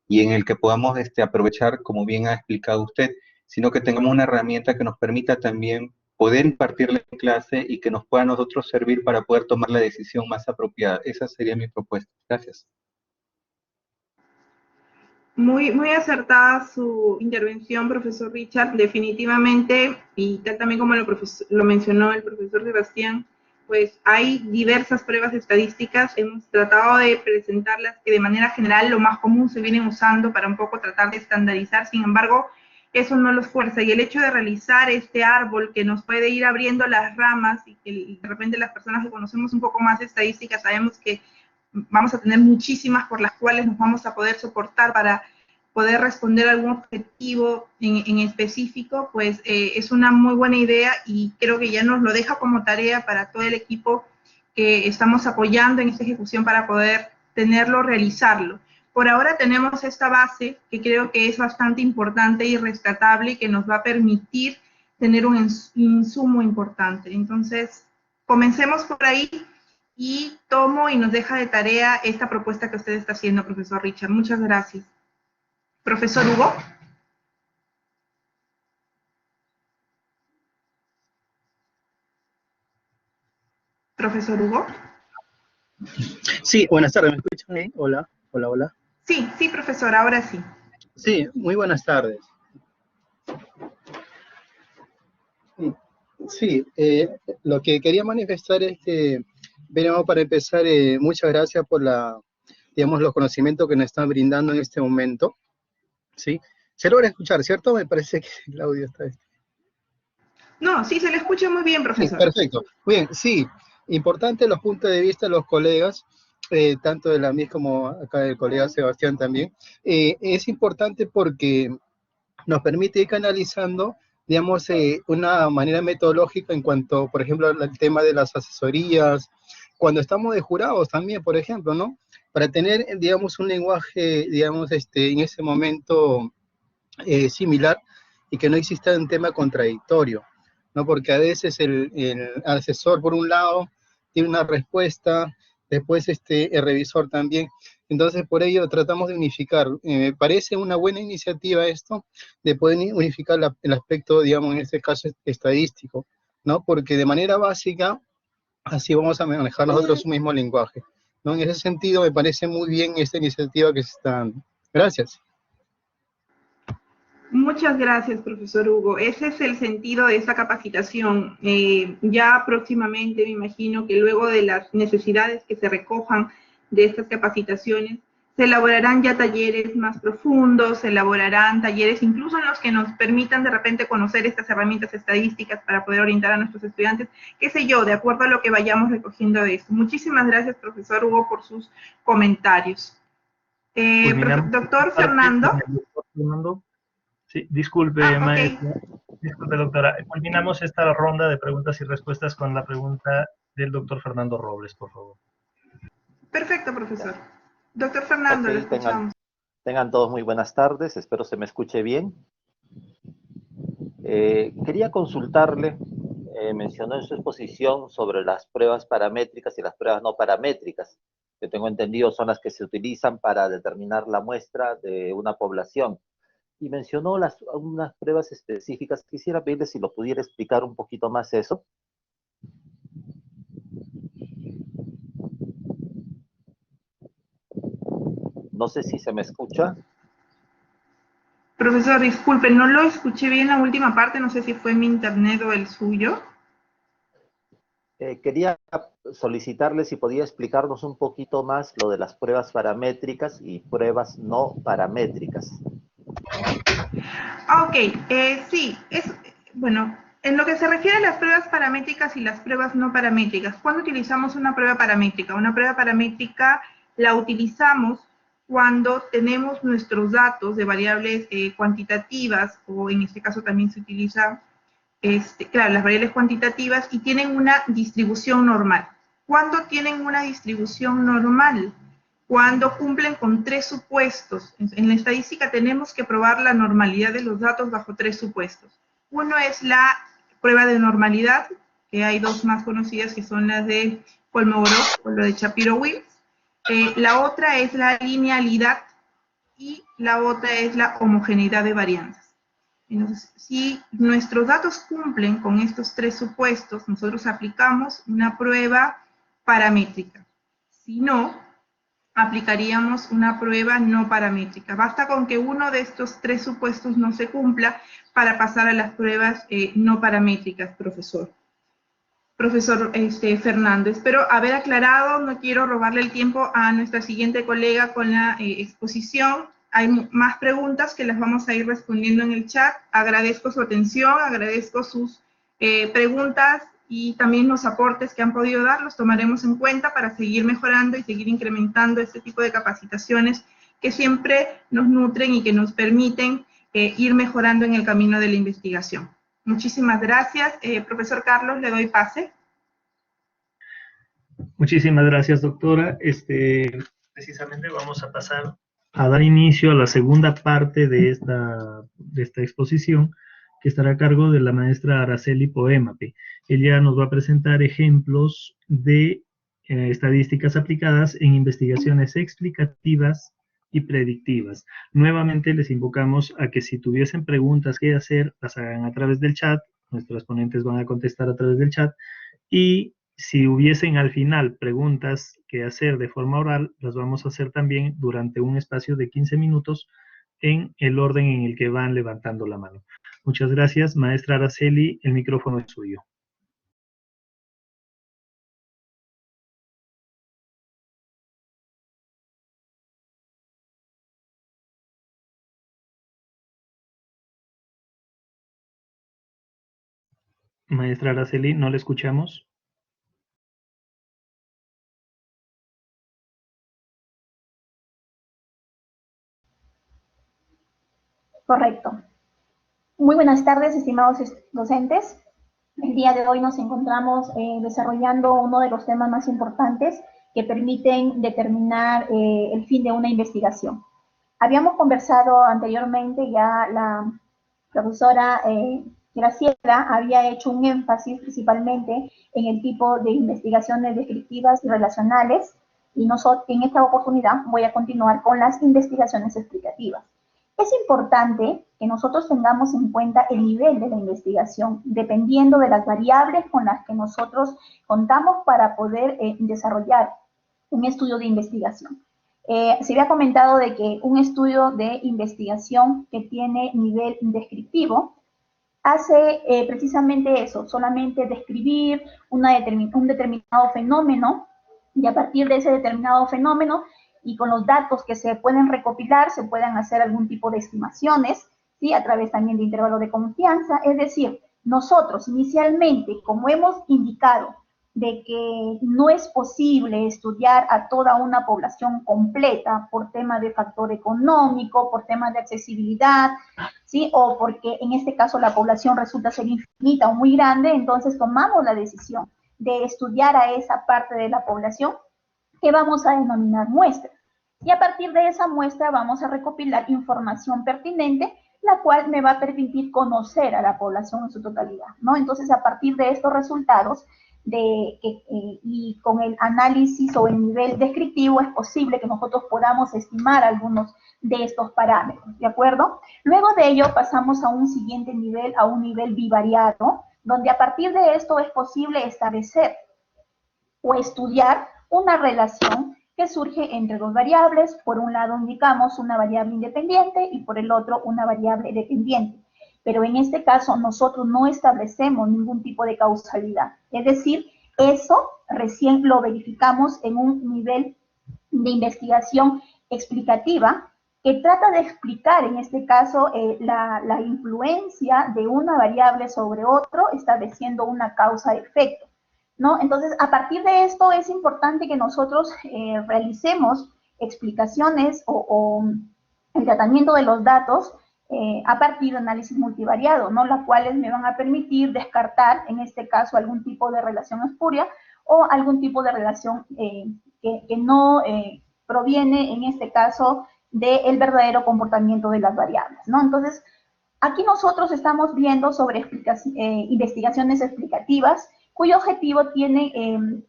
y en el que podamos aprovechar, como bien ha explicado usted, sino que tengamos una herramienta que nos permita también poder impartirla en clase y que nos pueda a nosotros servir para poder tomar la decisión más apropiada. Esa sería mi propuesta. Gracias. Muy acertada su intervención, profesor Richard. Definitivamente, y tal también como lo mencionó el profesor Sebastián, pues hay diversas pruebas estadísticas. Hemos tratado de presentarlas que de manera general lo más común se vienen usando para un poco tratar de estandarizar. Sin embargo, eso no los fuerza. Y el hecho de realizar este árbol que nos puede ir abriendo las ramas y que de repente las personas que conocemos un poco más de estadística sabemos que vamos a tener muchísimas por las cuales nos vamos a poder soportar para poder responder a algún objetivo en específico, pues es una muy buena idea y creo que ya nos lo deja como tarea para todo el equipo que estamos apoyando en esta ejecución para poder tenerlo, realizarlo. Por ahora tenemos esta base que creo que es bastante importante y rescatable y que nos va a permitir tener un insumo importante. Entonces, comencemos por ahí. Y tomo y nos deja de tarea esta propuesta que usted está haciendo, profesor Richard. Muchas gracias. Profesor Hugo. Profesor Hugo. Sí, buenas tardes, ¿me escuchan ahí? Hola, hola, hola. Sí, profesor, ahora sí. Sí, muy buenas tardes. Sí, lo que quería manifestar es que, veremos, para empezar, muchas gracias por los conocimientos que nos están brindando en este momento. ¿Sí? Se logra escuchar, ¿cierto? Me parece que el audio está... No, sí, se le escucha muy bien, profesor. Sí, perfecto. Muy bien, sí. Importante los puntos de vista de los colegas, tanto de la mía como acá del colega Sebastián también. Es importante porque nos permite ir canalizando, digamos, una manera metodológica en cuanto, por ejemplo, al tema de las asesorías, cuando estamos de jurados también, por ejemplo, ¿no? Para tener, digamos, un lenguaje, digamos, en ese momento similar y que no exista un tema contradictorio, ¿no? Porque a veces el asesor, por un lado, tiene una respuesta, después el revisor también. Entonces, por ello tratamos de unificar. Me parece una buena iniciativa esto, de poder unificar el aspecto, digamos, en este caso estadístico, ¿no? Porque de manera básica, así vamos a manejar nosotros un mismo lenguaje, ¿no? En ese sentido, me parece muy bien esta iniciativa que se está dando. Gracias. Muchas gracias, profesor Hugo. Ese es el sentido de esta capacitación. Ya próximamente, me imagino que luego de las necesidades que se recojan de estas capacitaciones, Se elaborarán ya talleres más profundos, se elaborarán talleres incluso en los que nos permitan de repente conocer estas herramientas estadísticas para poder orientar a nuestros estudiantes, qué sé yo, de acuerdo a lo que vayamos recogiendo de esto. Muchísimas gracias, profesor Hugo, por sus comentarios. Doctor Fernando. Sí, disculpe, maestra. Disculpe, doctora. Culminamos esta ronda de preguntas y respuestas con la pregunta del doctor Fernando Robles, por favor. Perfecto, profesor. Doctor Fernando, lo escuchamos. Tengan todos muy buenas tardes, espero se me escuche bien. Quería consultarle, mencionó en su exposición sobre las pruebas paramétricas y las pruebas no paramétricas, que tengo entendido son las que se utilizan para determinar la muestra de una población. Y mencionó unas pruebas específicas. Quisiera pedirle si lo pudiera explicar un poquito más eso. No sé si se me escucha. Profesor, disculpe, no lo escuché bien la última parte, no sé si fue mi internet o el suyo. Quería solicitarle si podía explicarnos un poquito más lo de las pruebas paramétricas y pruebas no paramétricas. Ok, sí, bueno, en lo que se refiere a las pruebas paramétricas y las pruebas no paramétricas, ¿cuándo utilizamos una prueba paramétrica? Una prueba paramétrica la utilizamos cuando tenemos nuestros datos de variables cuantitativas, o en este caso también se utiliza, claro, las variables cuantitativas, y tienen una distribución normal. ¿Cuándo tienen una distribución normal? Cuando cumplen con 3 supuestos. En la estadística tenemos que probar la normalidad de los datos bajo 3 supuestos. Uno es la prueba de normalidad, que hay 2 más conocidas, que son las de Kolmogorov o la de Shapiro-Wills. La otra es la linealidad y la otra es la homogeneidad de varianzas. Entonces, si nuestros datos cumplen con estos 3 supuestos, nosotros aplicamos una prueba paramétrica. Si no, aplicaríamos una prueba no paramétrica. Basta con que uno de estos 3 supuestos no se cumpla para pasar a las pruebas no paramétricas, profesor. Profesor Fernando, espero haber aclarado, no quiero robarle el tiempo a nuestra siguiente colega con la exposición. Hay más preguntas que las vamos a ir respondiendo en el chat. Agradezco su atención, agradezco sus preguntas y también los aportes que han podido dar, los tomaremos en cuenta para seguir mejorando y seguir incrementando este tipo de capacitaciones que siempre nos nutren y que nos permiten ir mejorando en el camino de la investigación. Muchísimas gracias. Profesor Carlos, le doy pase. Muchísimas gracias, doctora. Precisamente vamos a pasar a dar inicio a la segunda parte de esta exposición, que estará a cargo de la maestra Araceli Poemape. Ella nos va a presentar ejemplos de estadísticas aplicadas en investigaciones explicativas y predictivas. Nuevamente les invocamos a que si tuviesen preguntas que hacer, las hagan a través del chat. Nuestros ponentes van a contestar a través del chat. Y si hubiesen al final preguntas que hacer de forma oral, las vamos a hacer también durante un espacio de 15 minutos en el orden en el que van levantando la mano. Muchas gracias, maestra Araceli, el micrófono es suyo. Maestra Araceli, no le escuchamos. Correcto. Muy buenas tardes, estimados docentes. El día de hoy nos encontramos desarrollando uno de los temas más importantes que permiten determinar el fin de una investigación. Habíamos conversado anteriormente, ya la profesora Graciela había hecho un énfasis principalmente en el tipo de investigaciones descriptivas y relacionales, y en esta oportunidad voy a continuar con las investigaciones explicativas. Es importante que nosotros tengamos en cuenta el nivel de la investigación, dependiendo de las variables con las que nosotros contamos para poder desarrollar un estudio de investigación. Se había comentado de que un estudio de investigación que tiene nivel descriptivo hace precisamente eso, solamente describir un determinado fenómeno, y a partir de ese determinado fenómeno y con los datos que se pueden recopilar se puedan hacer algún tipo de estimaciones, ¿sí? A través también de intervalo de confianza. Es decir, nosotros inicialmente, como hemos indicado, de que no es posible estudiar a toda una población completa por tema de factor económico, por tema de accesibilidad, ¿sí? O porque en este caso la población resulta ser infinita o muy grande, entonces tomamos la decisión de estudiar a esa parte de la población que vamos a denominar muestra. Y a partir de esa muestra vamos a recopilar información pertinente, la cual me va a permitir conocer a la población en su totalidad, ¿no? Entonces, a partir de estos resultados, y con el análisis o el nivel descriptivo, es posible que nosotros podamos estimar algunos de estos parámetros, ¿de acuerdo? Luego de ello pasamos a un siguiente nivel, a un nivel bivariado, donde a partir de esto es posible establecer o estudiar una relación que surge entre dos variables. Por un lado indicamos una variable independiente y por el otro una variable dependiente. Pero en este caso nosotros no establecemos ningún tipo de causalidad. Es decir, eso recién lo verificamos en un nivel de investigación explicativa que trata de explicar, en este caso, la influencia de una variable sobre otro, estableciendo una causa-efecto, ¿no? Entonces, a partir de esto es importante que nosotros realicemos explicaciones o el tratamiento de los datos a partir de análisis multivariado, ¿no? Las cuales me van a permitir descartar, en este caso, algún tipo de relación espuria o algún tipo de relación que no proviene, en este caso, del verdadero comportamiento de las variables, ¿no? Entonces, aquí nosotros estamos viendo sobre investigaciones explicativas, cuyo objetivo tiene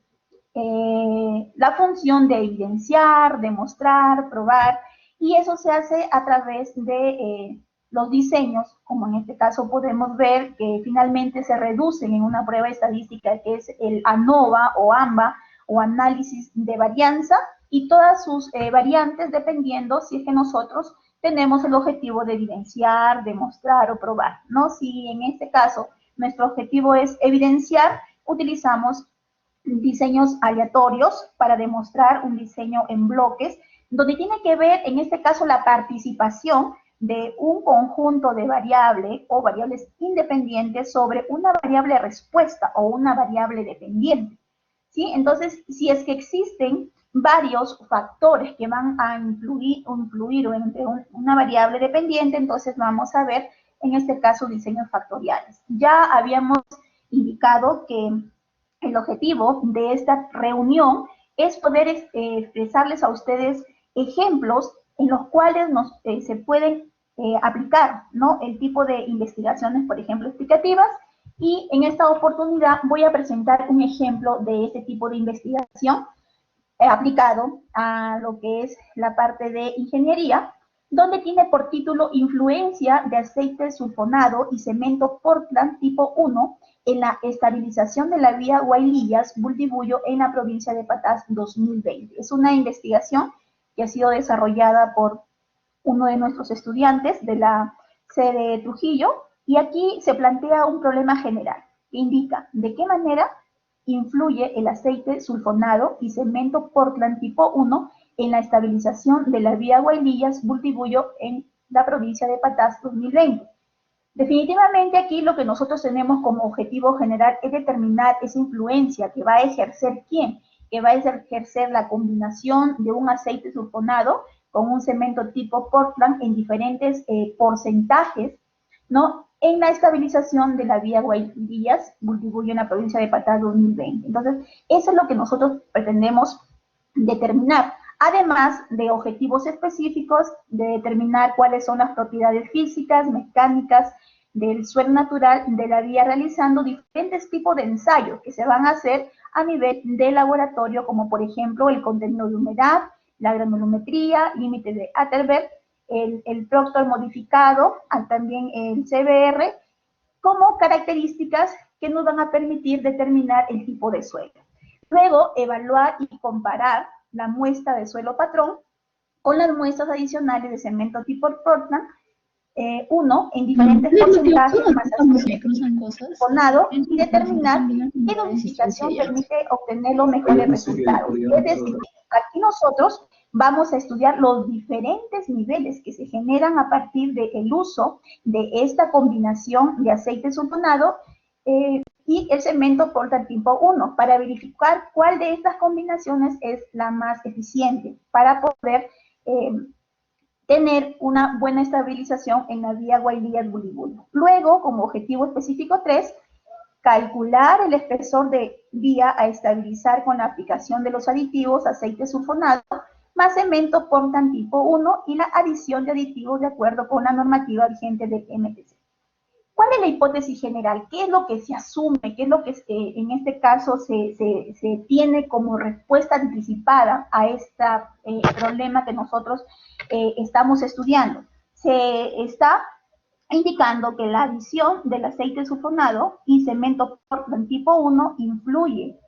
la función de evidenciar, demostrar, probar, y eso se hace a través de los diseños, como en este caso podemos ver que finalmente se reducen en una prueba estadística que es el ANOVA o AMBA o análisis de varianza y todas sus variantes dependiendo si es que nosotros tenemos el objetivo de evidenciar, demostrar o probar, ¿no? Si en este caso nuestro objetivo es evidenciar, utilizamos diseños aleatorios para demostrar un diseño en bloques, donde tiene que ver en este caso la participación de un conjunto de variables o variables independientes sobre una variable respuesta o una variable dependiente, ¿sí? Entonces, si es que existen varios factores que van a influir entre una variable dependiente, entonces vamos a ver, en este caso, diseños factoriales. Ya habíamos indicado que el objetivo de esta reunión es poder expresarles a ustedes ejemplos en los cuales se pueden aplicar, ¿no? El tipo de investigaciones, por ejemplo, explicativas, y en esta oportunidad voy a presentar un ejemplo de este tipo de investigación aplicado a lo que es la parte de ingeniería, donde tiene por título Influencia de aceite sulfonado y cemento Portland tipo 1 en la estabilización de la vía Guaylillas-Bultibullo en la provincia de Patás 2020. Es una investigación que ha sido desarrollada por uno de nuestros estudiantes de la sede de Trujillo, y aquí se plantea un problema general que indica de qué manera influye el aceite sulfonado y cemento Portland tipo 1 en la estabilización de la vía Guaylillas-Bultibullo en la provincia de Patás 2020. Definitivamente aquí lo que nosotros tenemos como objetivo general es determinar esa influencia que va a ejercer quién, que va a ejercer la combinación de un aceite sulfonado con un cemento tipo Portland en diferentes porcentajes, ¿no? En la estabilización de la vía Guaylillas-Bultibullo en la provincia de Patás 2020. Entonces, eso es lo que nosotros pretendemos determinar, además de objetivos específicos, de determinar cuáles son las propiedades físicas, mecánicas del suelo natural de la vía, realizando diferentes tipos de ensayos que se van a hacer a nivel de laboratorio, como por ejemplo el contenido de humedad, la granulometría, límite de Atterberg, el Proctor modificado, también el CBR, como características que nos van a permitir determinar el tipo de suelo. Luego, evaluar y comparar la muestra de suelo patrón con las muestras adicionales de cemento tipo Portland, en diferentes porcentajes más sulfonado, y determinar qué dosificación permite obtener los mejores resultados. Es decir, aquí nosotros vamos a estudiar los diferentes niveles que se generan a partir del uso de esta combinación de aceite sulfonado y el cemento Portland tipo 1 para verificar cuál de estas combinaciones es la más eficiente para poder tener una buena estabilización en la vía Guaylillas-Bulibulio. Luego, como objetivo específico 3, calcular el espesor de vía a estabilizar con la aplicación de los aditivos aceite sulfonado más cemento Portland tipo 1 y la adición de aditivos de acuerdo con la normativa vigente del MTC. ¿Cuál es la hipótesis general? ¿Qué es lo que se asume? ¿Qué es lo que en este caso se tiene como respuesta anticipada a este problema que nosotros estamos estudiando? Se está indicando que la adición del aceite sulfonado y cemento Portland tipo 1 influye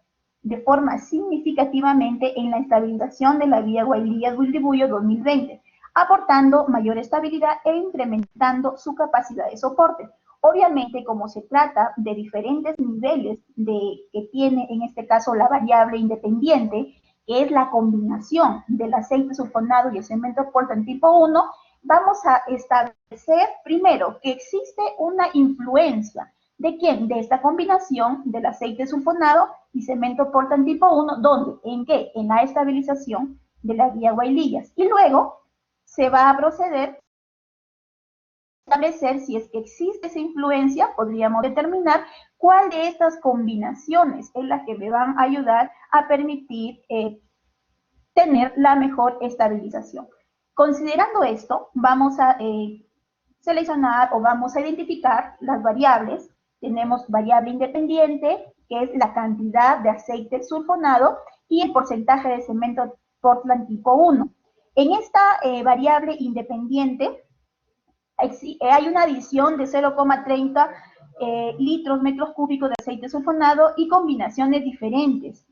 de forma significativamente en la estabilización de la vía Guaylillas-Bulibulio 2020, aportando mayor estabilidad e incrementando su capacidad de soporte. Obviamente, como se trata de diferentes niveles que tiene en este caso la variable independiente, que es la combinación del aceite sulfonado y el cemento Portland tipo 1, vamos a establecer primero que existe una influencia. ¿De quién? De esta combinación del aceite sulfonado y cemento Portland tipo 1, ¿dónde? ¿En qué? En la estabilización de la vía Guaylillas. Y luego se va a proceder a establecer si es que existe esa influencia, podríamos determinar cuál de estas combinaciones es la que me van a ayudar a permitir tener la mejor estabilización. Considerando esto, vamos a seleccionar o vamos a identificar las variables. Tenemos variable independiente, que es la cantidad de aceite sulfonado, y el porcentaje de cemento Portland tipo 1. En esta variable independiente hay una adición de 0,30 litros metros cúbicos de aceite sulfonado y combinaciones diferentes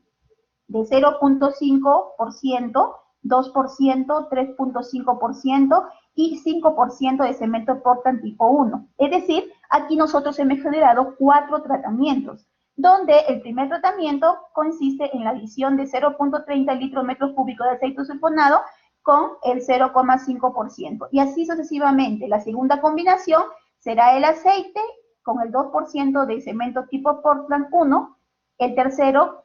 de 0.5%, 2%, 3.5% y 5% de cemento Portland tipo 1. Es decir, aquí nosotros hemos generado 4 tratamientos, donde el primer tratamiento consiste en la adición de 0.30 litros metros cúbicos de aceite sulfonado con el 0,5%. Y así sucesivamente. La segunda combinación será el aceite con el 2% de cemento tipo Portland 1, el tercero,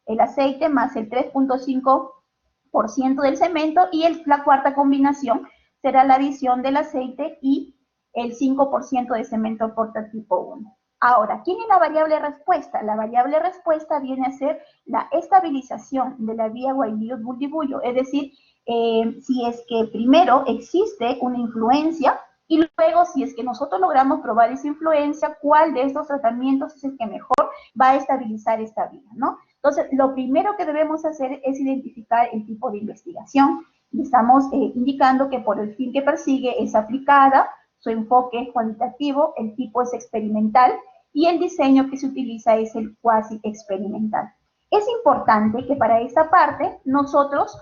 el aceite más el 3.5% del cemento, y la cuarta combinación será la adición del aceite y el 5% de cemento Portland tipo 1. Ahora, ¿quién es la variable respuesta? La variable respuesta viene a ser la estabilización de la vía Guaylillas-Bulibulio, es decir, si es que primero existe una influencia y luego si es que nosotros logramos probar esa influencia, ¿cuál de estos tratamientos es el que mejor va a estabilizar esta vía, ¿no? Entonces, lo primero que debemos hacer es identificar el tipo de investigación. Estamos indicando que por el fin que persigue es aplicada, su enfoque es cuantitativo, el tipo es experimental y el diseño que se utiliza es el cuasi experimental. Es importante que para esta parte nosotros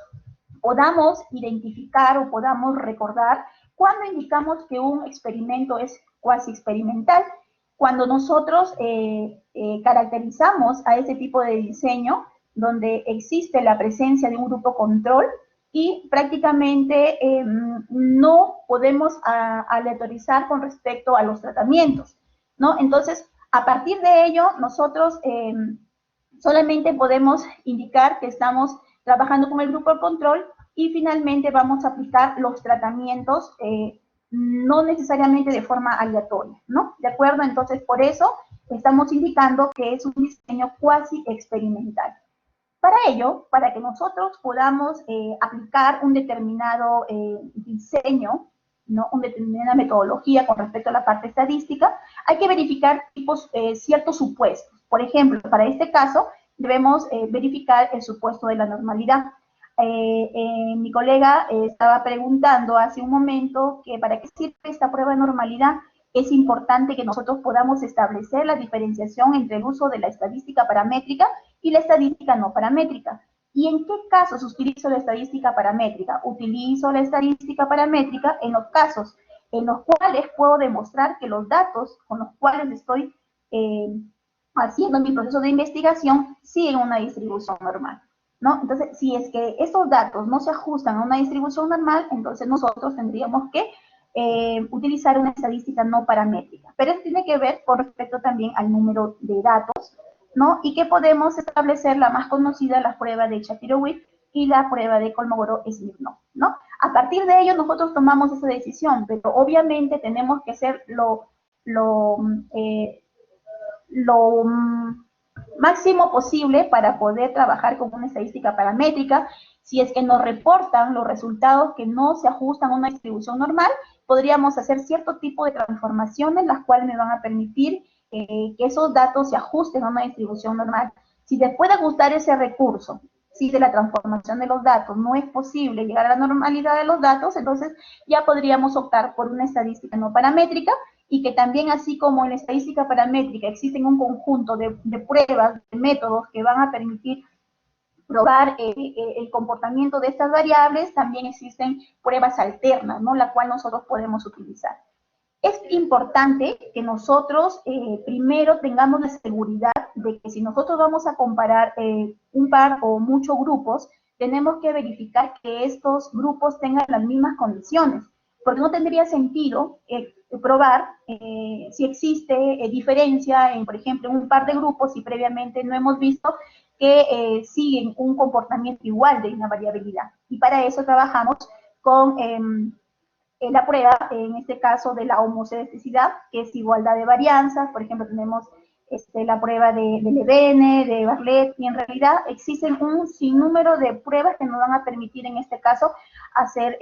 podamos identificar o podamos recordar cuando indicamos que un experimento es cuasi experimental. Cuando nosotros caracterizamos a ese tipo de diseño, donde existe la presencia de un grupo control y prácticamente no podemos aleatorizar con respecto a los tratamientos, ¿no? Entonces, a partir de ello, nosotros solamente podemos indicar que estamos trabajando con el grupo de control y finalmente vamos a aplicar los tratamientos no necesariamente de forma aleatoria, ¿no? ¿De acuerdo? Entonces, por eso estamos indicando que es un diseño cuasi experimental. Para ello, para que nosotros podamos aplicar un determinado diseño, ¿no? Una determinada metodología con respecto a la parte estadística, hay que verificar ciertos supuestos. Por ejemplo, para este caso, debemos verificar el supuesto de la normalidad. Mi colega estaba preguntando hace un momento que para qué sirve esta prueba de normalidad. Es importante que nosotros podamos establecer la diferenciación entre el uso de la estadística paramétrica y la estadística no paramétrica. ¿Y en qué casos utilizo la estadística paramétrica? Utilizo la estadística paramétrica en los casos en los cuales puedo demostrar que los datos con los cuales estoy haciendo mi proceso de investigación siguen una distribución normal. ¿no? Entonces, si es que estos datos no se ajustan a una distribución normal, entonces nosotros tendríamos que utilizar una estadística no paramétrica. Pero esto tiene que ver con respecto también al número de datos, ¿no? Y que podemos establecer la más conocida, la prueba de Shapiro-Wilk y la prueba de Kolmogorov-Smirnov, ¿no? A partir de ello nosotros tomamos esa decisión, pero obviamente tenemos que hacer lo máximo posible para poder trabajar con una estadística paramétrica. Si es que nos reportan los resultados que no se ajustan a una distribución normal, podríamos hacer cierto tipo de transformaciones, las cuales me van a permitir que esos datos se ajusten a una distribución normal. Si después de ajustar ese recurso, si de la transformación de los datos no es posible llegar a la normalidad de los datos, entonces ya podríamos optar por una estadística no paramétrica, y que también, así como en la estadística paramétrica existen un conjunto de pruebas, de métodos que van a permitir probar el comportamiento de estas variables, también existen pruebas alternas, ¿no? La cual nosotros podemos utilizar. Es importante que nosotros primero tengamos la seguridad de que si nosotros vamos a comparar un par o muchos grupos, tenemos que verificar que estos grupos tengan las mismas condiciones, porque no tendría sentido probar si existe diferencia en, por ejemplo, un par de grupos si previamente no hemos visto que siguen un comportamiento igual de una variabilidad. Y para eso trabajamos con la prueba, en este caso, de la homocedesticidad, que es igualdad de varianzas. Por ejemplo, tenemos la prueba de Levene, de Bartlett, y en realidad existen un sinnúmero de pruebas que nos van a permitir, en este caso, hacer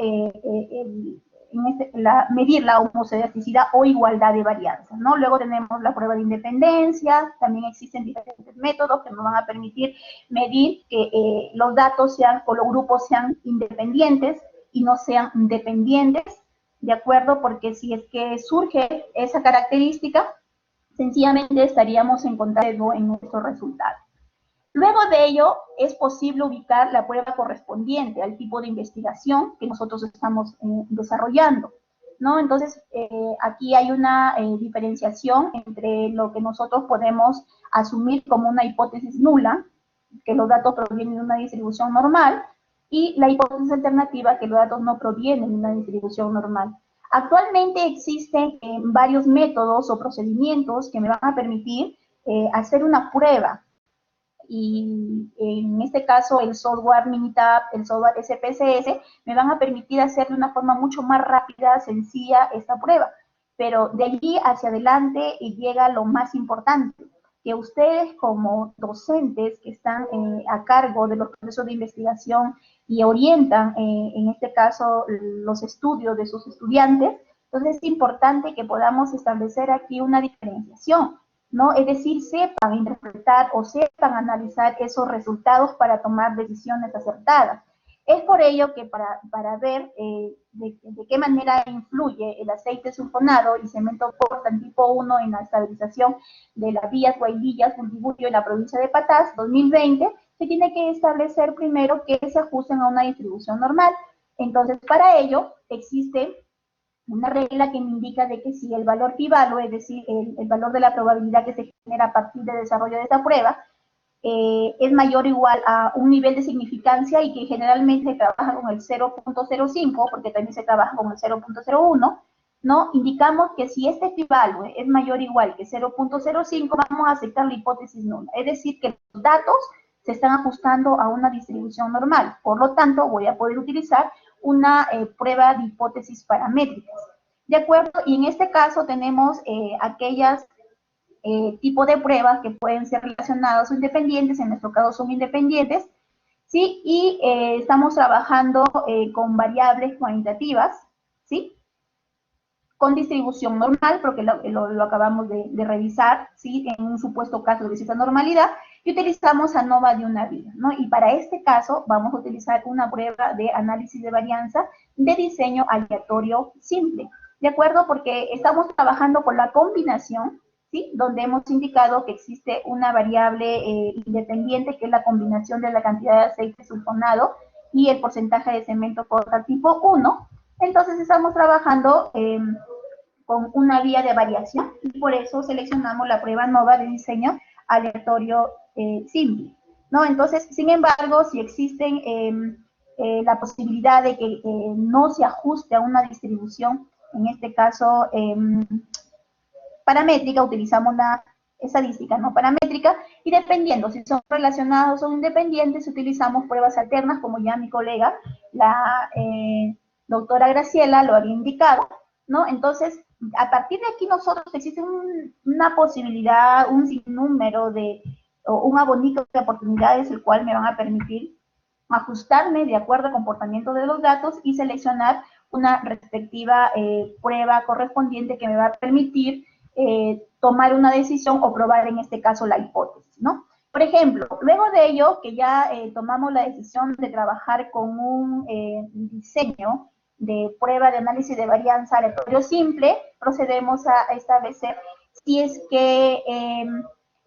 medir la homocedesticidad o igualdad de varianzas, ¿no? Luego tenemos la prueba de independencia. También existen diferentes métodos que nos van a permitir medir que los datos sean, o los grupos sean independientes y no sean dependientes, ¿de acuerdo? Porque si es que surge esa característica, sencillamente estaríamos encontrando en nuestros resultados. Luego de ello, es posible ubicar la prueba correspondiente al tipo de investigación que nosotros estamos desarrollando, ¿no? Entonces, aquí hay una diferenciación entre lo que nosotros podemos asumir como una hipótesis nula, que los datos provienen de una distribución normal, y la hipótesis alternativa, que los datos no provienen de una distribución normal. Actualmente existen varios métodos o procedimientos que me van a permitir hacer una prueba, y en este caso el software Minitab, el software SPSS, me van a permitir hacer de una forma mucho más rápida, sencilla, esta prueba. Pero de allí hacia adelante llega lo más importante, que ustedes como docentes que están a cargo de los procesos de investigación y orientan, en este caso, los estudios de sus estudiantes, entonces es importante que podamos establecer aquí una diferenciación, ¿no? Es decir, sepan interpretar o sepan analizar esos resultados para tomar decisiones acertadas. Es por ello que para ver de qué manera influye el aceite sulfonado y cemento Portland tipo 1 en la estabilización de las vías Guaylillas Fundibullo en la provincia de Patás 2020, se tiene que establecer primero que se ajusten a una distribución normal. Entonces, para ello existe una regla que me indica de que si el valor pi-value, es decir, el valor de la probabilidad que se genera a partir del desarrollo de esta prueba, es mayor o igual a un nivel de significancia, y que generalmente se trabaja con el 0.05, porque también se trabaja con el 0.01, ¿no? Indicamos que si este pi-value es mayor o igual que 0.05, vamos a aceptar la hipótesis nula, es decir, que los datos se están ajustando a una distribución normal. Por lo tanto, voy a poder utilizar una prueba de hipótesis paramétricas, ¿de acuerdo? Y en este caso tenemos aquellas tipo de pruebas que pueden ser relacionadas o independientes. En nuestro caso son independientes, ¿sí? Y estamos trabajando con variables cuantitativas, ¿sí? Con distribución normal, porque lo acabamos de revisar, ¿sí? En un supuesto caso de cierta normalidad, y utilizamos ANOVA de una vía, ¿no? Y para este caso vamos a utilizar una prueba de análisis de varianza de diseño aleatorio simple, ¿de acuerdo? Porque estamos trabajando con la combinación, ¿sí? Donde hemos indicado que existe una variable independiente, que es la combinación de la cantidad de aceite sulfonado y el porcentaje de cemento Portland tipo 1. Entonces estamos trabajando con una vía de variación, y por eso seleccionamos la prueba ANOVA de diseño aleatorio simple. ¿no? Entonces, sin embargo, si existen la posibilidad de que no se ajuste a una distribución, en este caso paramétrica, utilizamos la estadística no paramétrica, y dependiendo si son relacionados o independientes, utilizamos pruebas alternas, como ya mi colega, la doctora Graciela, lo había indicado, ¿no? Entonces, a partir de aquí nosotros existe una posibilidad, un sinnúmero o un abanico de oportunidades, el cual me van a permitir ajustarme de acuerdo al comportamiento de los datos y seleccionar una respectiva prueba correspondiente que me va a permitir tomar una decisión o probar en este caso la hipótesis, ¿no? Por ejemplo, luego de ello, que ya tomamos la decisión de trabajar con un diseño de prueba de análisis de varianza aleatorio simple, procedemos a establecer si es que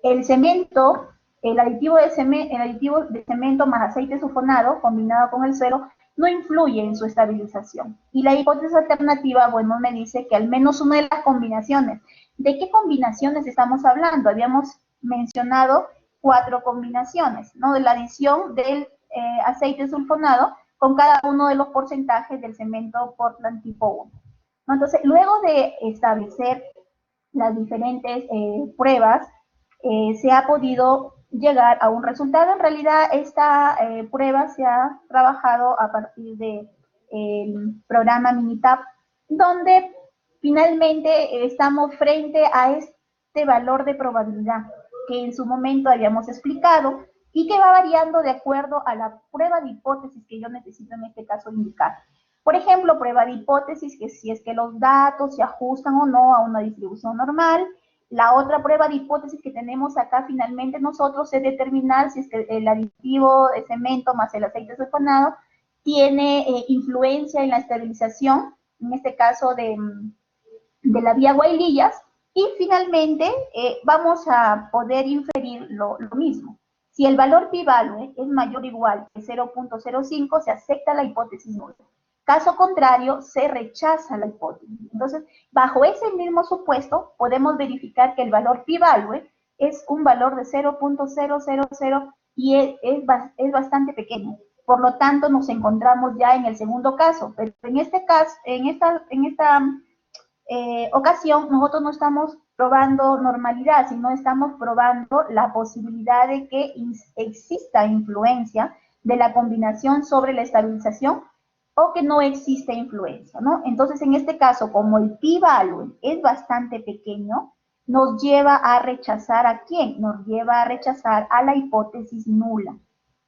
el cemento, el aditivo de cemento más aceite sulfonado combinado con el suelo no influye en su estabilización. Y la hipótesis alternativa, bueno, me dice que al menos una de las combinaciones. ¿De qué combinaciones estamos hablando? Habíamos mencionado 4 combinaciones, ¿no? De la adición del aceite sulfonado con cada uno de los porcentajes del cemento Portland tipo 1. ¿No? Entonces, luego de establecer las diferentes pruebas, se ha podido llegar a un resultado. En realidad, esta prueba se ha trabajado a partir del programa Minitab, donde finalmente estamos frente a este valor de probabilidad que en su momento habíamos explicado y que va variando de acuerdo a la prueba de hipótesis que yo necesito en este caso indicar. Por ejemplo, prueba de hipótesis que si es que los datos se ajustan o no a una distribución normal. La otra prueba de hipótesis que tenemos acá finalmente nosotros es determinar si es que el aditivo de cemento más el aceite sulfonado tiene influencia en la estabilización, en este caso de la vía Guaylillas, y finalmente vamos a poder inferir lo mismo. Si el valor pi-value es mayor o igual que 0.05, se acepta la hipótesis nula. Caso contrario, se rechaza la hipótesis. Entonces, bajo ese mismo supuesto, podemos verificar que el valor pi-value es un valor de 0.000 y es bastante pequeño. Por lo tanto, nos encontramos ya en el segundo caso. Pero en este caso, en esta ocasión, nosotros no estamos probando normalidad, sino estamos probando la posibilidad de que exista influencia de la combinación sobre la estabilización o que no existe influencia, ¿no? Entonces, en este caso, como el p-value es bastante pequeño, nos lleva a rechazar ¿a quién? Nos lleva a rechazar a la hipótesis nula.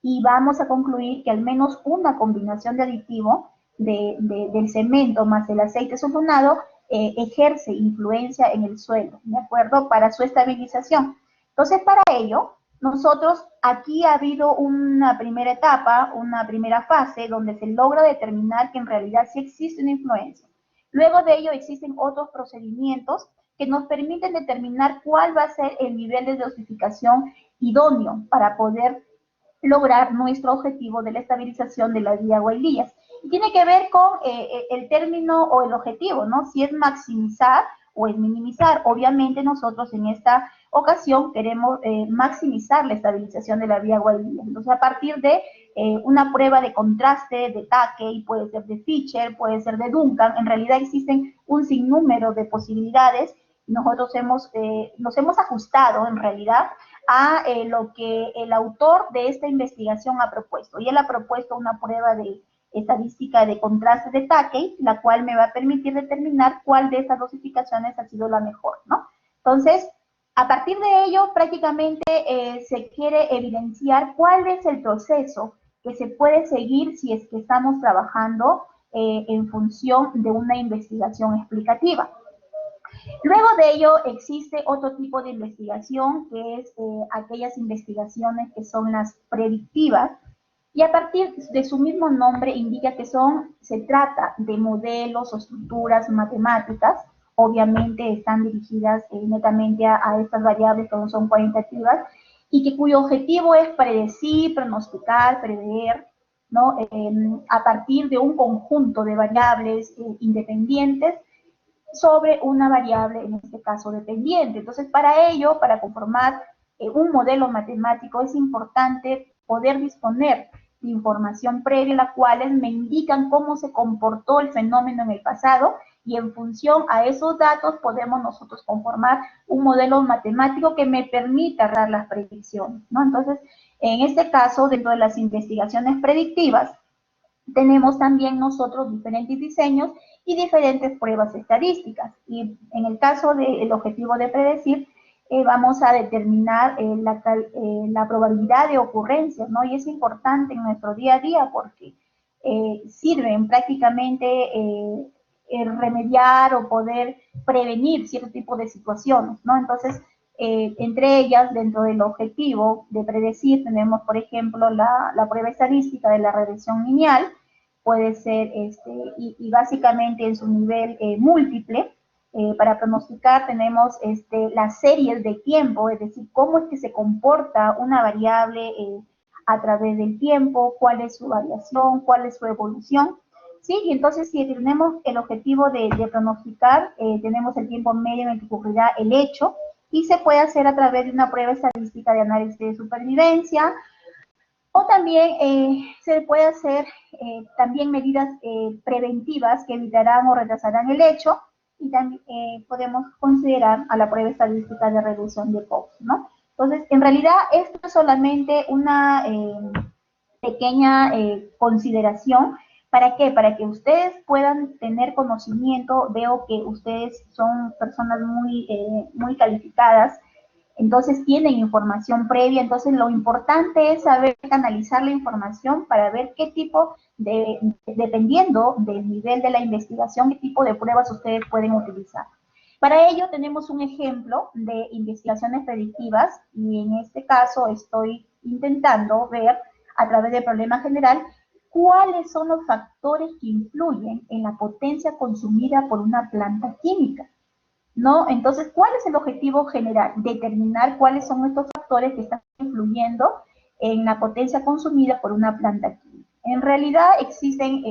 Y vamos a concluir que al menos una combinación de aditivo del cemento más el aceite sulfonado ejerce influencia en el suelo, ¿de acuerdo? Para su estabilización. Entonces, para ello, nosotros, aquí ha habido una primera etapa, una primera fase, donde se logra determinar que en realidad sí existe una influencia. Luego de ello existen otros procedimientos que nos permiten determinar cuál va a ser el nivel de dosificación idóneo para poder lograr nuestro objetivo de la estabilización de la vía Guaylillas. Y tiene que ver con el término o el objetivo, ¿no? Si es maximizar o es minimizar. Obviamente nosotros en esta ocasión queremos maximizar la estabilización de la vía Guaylillas. Entonces, a partir de una prueba de contraste, de Takei, puede ser de Fischer, puede ser de Duncan, en realidad existen un sinnúmero de posibilidades. Nosotros nos hemos ajustado en realidad a lo que el autor de esta investigación ha propuesto. Y él ha propuesto una prueba de estadística de contraste de Takei, la cual me va a permitir determinar cuál de estas dosificaciones ha sido la mejor, ¿no? Entonces, a partir de ello, prácticamente se quiere evidenciar cuál es el proceso que se puede seguir si es que estamos trabajando en función de una investigación explicativa. Luego de ello existe otro tipo de investigación que es aquellas investigaciones que son las predictivas y a partir de su mismo nombre indica que se trata de modelos o estructuras matemáticas, obviamente están dirigidas netamente a estas variables que no son cuantitativas y cuyo objetivo es predecir, pronosticar, prever, ¿no? A partir de un conjunto de variables independientes sobre una variable, en este caso dependiente. Entonces, para ello, para conformar un modelo matemático, es importante poder disponer de información previa, la cual me indican cómo se comportó el fenómeno en el pasado, y en función a esos datos podemos nosotros conformar un modelo matemático que me permita dar las predicciones, ¿no? Entonces, en este caso, dentro de las investigaciones predictivas, tenemos también nosotros diferentes diseños y diferentes pruebas estadísticas. Y en el caso del objetivo de predecir, vamos a determinar la probabilidad de ocurrencias, ¿no? Y es importante en nuestro día a día porque sirven prácticamente remediar o poder prevenir cierto tipo de situaciones, ¿no? Entonces, entre ellas, dentro del objetivo de predecir, tenemos, por ejemplo, la prueba estadística de la regresión lineal, puede ser, y básicamente en su nivel múltiple. Para pronosticar tenemos las series de tiempo, es decir, cómo es que se comporta una variable a través del tiempo, cuál es su variación, cuál es su evolución. Sí, y entonces si tenemos el objetivo de pronosticar, tenemos el tiempo medio en el que ocurrirá el hecho, y se puede hacer a través de una prueba estadística de análisis de supervivencia, o también se puede hacer también medidas preventivas que evitarán o retrasarán el hecho, y también podemos considerar a la prueba estadística de reducción de costo, ¿no? Entonces, en realidad, esto es solamente una pequeña consideración. ¿Para qué? Para que ustedes puedan tener conocimiento. Veo que ustedes son personas muy calificadas, entonces tienen información previa. Entonces lo importante es saber canalizar la información para ver qué tipo dependiendo del nivel de la investigación, qué tipo de pruebas ustedes pueden utilizar. Para ello tenemos un ejemplo de investigaciones predictivas, y en este caso estoy intentando ver a través del problema general cuáles son los factores que influyen en la potencia consumida por una planta química, ¿no? Entonces, ¿cuál es el objetivo general? Determinar cuáles son estos factores que están influyendo en la potencia consumida por una planta química. En realidad existen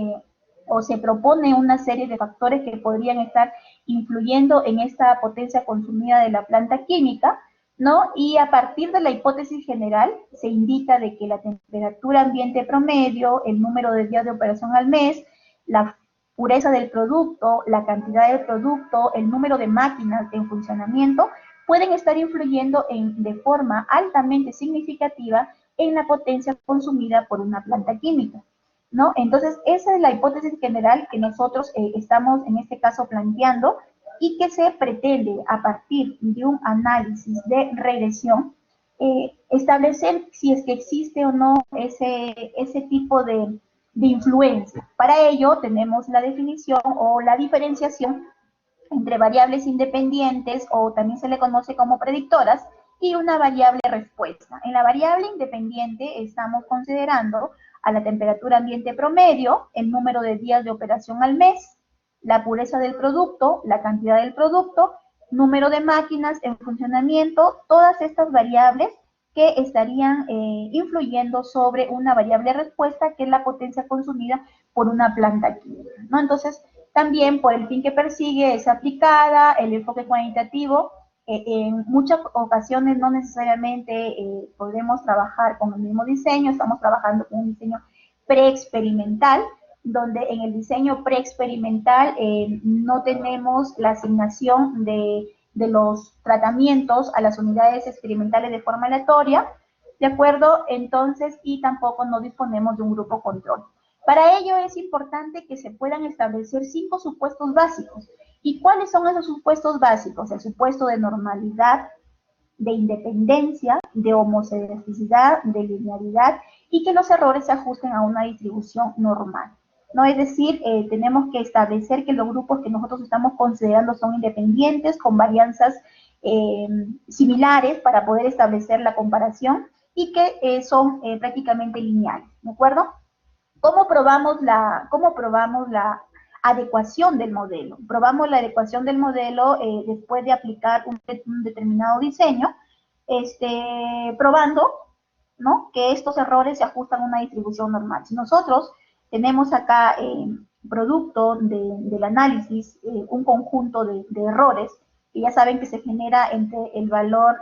o se propone una serie de factores que podrían estar influyendo en esta potencia consumida de la planta química, ¿no? Y a partir de la hipótesis general se indica de que la temperatura ambiente promedio, el número de días de operación al mes, la pureza del producto, la cantidad del producto, el número de máquinas en funcionamiento, pueden estar influyendo de forma altamente significativa en la potencia consumida por una planta química, ¿no? Entonces, esa es la hipótesis general que nosotros estamos en este caso planteando, y que se pretende a partir de un análisis de regresión establecer si es que existe o no ese tipo de influencia. Para ello tenemos la definición o la diferenciación entre variables independientes, o también se le conoce como predictoras, y una variable respuesta. En la variable independiente estamos considerando a la temperatura ambiente promedio, el número de días de operación al mes, la pureza del producto, la cantidad del producto, número de máquinas en funcionamiento, todas estas variables que estarían influyendo sobre una variable respuesta, que es la potencia consumida por una planta química, ¿no? Entonces, también por el fin que persigue es aplicada el enfoque cuantitativo. En muchas ocasiones no necesariamente podemos trabajar con el mismo diseño, estamos trabajando con un diseño preexperimental, donde en el diseño preexperimental no tenemos la asignación de los tratamientos a las unidades experimentales de forma aleatoria, ¿de acuerdo? Entonces, y tampoco no disponemos de un grupo control. Para ello es importante que se puedan establecer 5 supuestos básicos. ¿Y cuáles son esos supuestos básicos? El supuesto de normalidad, de independencia, de homocedicidad, de linealidad, y que los errores se ajusten a una distribución normal, ¿no? Es decir, tenemos que establecer que los grupos que nosotros estamos considerando son independientes, con varianzas similares para poder establecer la comparación, y que son prácticamente lineales, ¿de acuerdo? ¿Cómo probamos la adecuación del modelo? Probamos la adecuación del modelo después de aplicar un determinado diseño, probando, ¿no?, que estos errores se ajustan a una distribución normal. Si nosotros tenemos acá, producto del análisis, un conjunto de errores, que ya saben que se genera entre el valor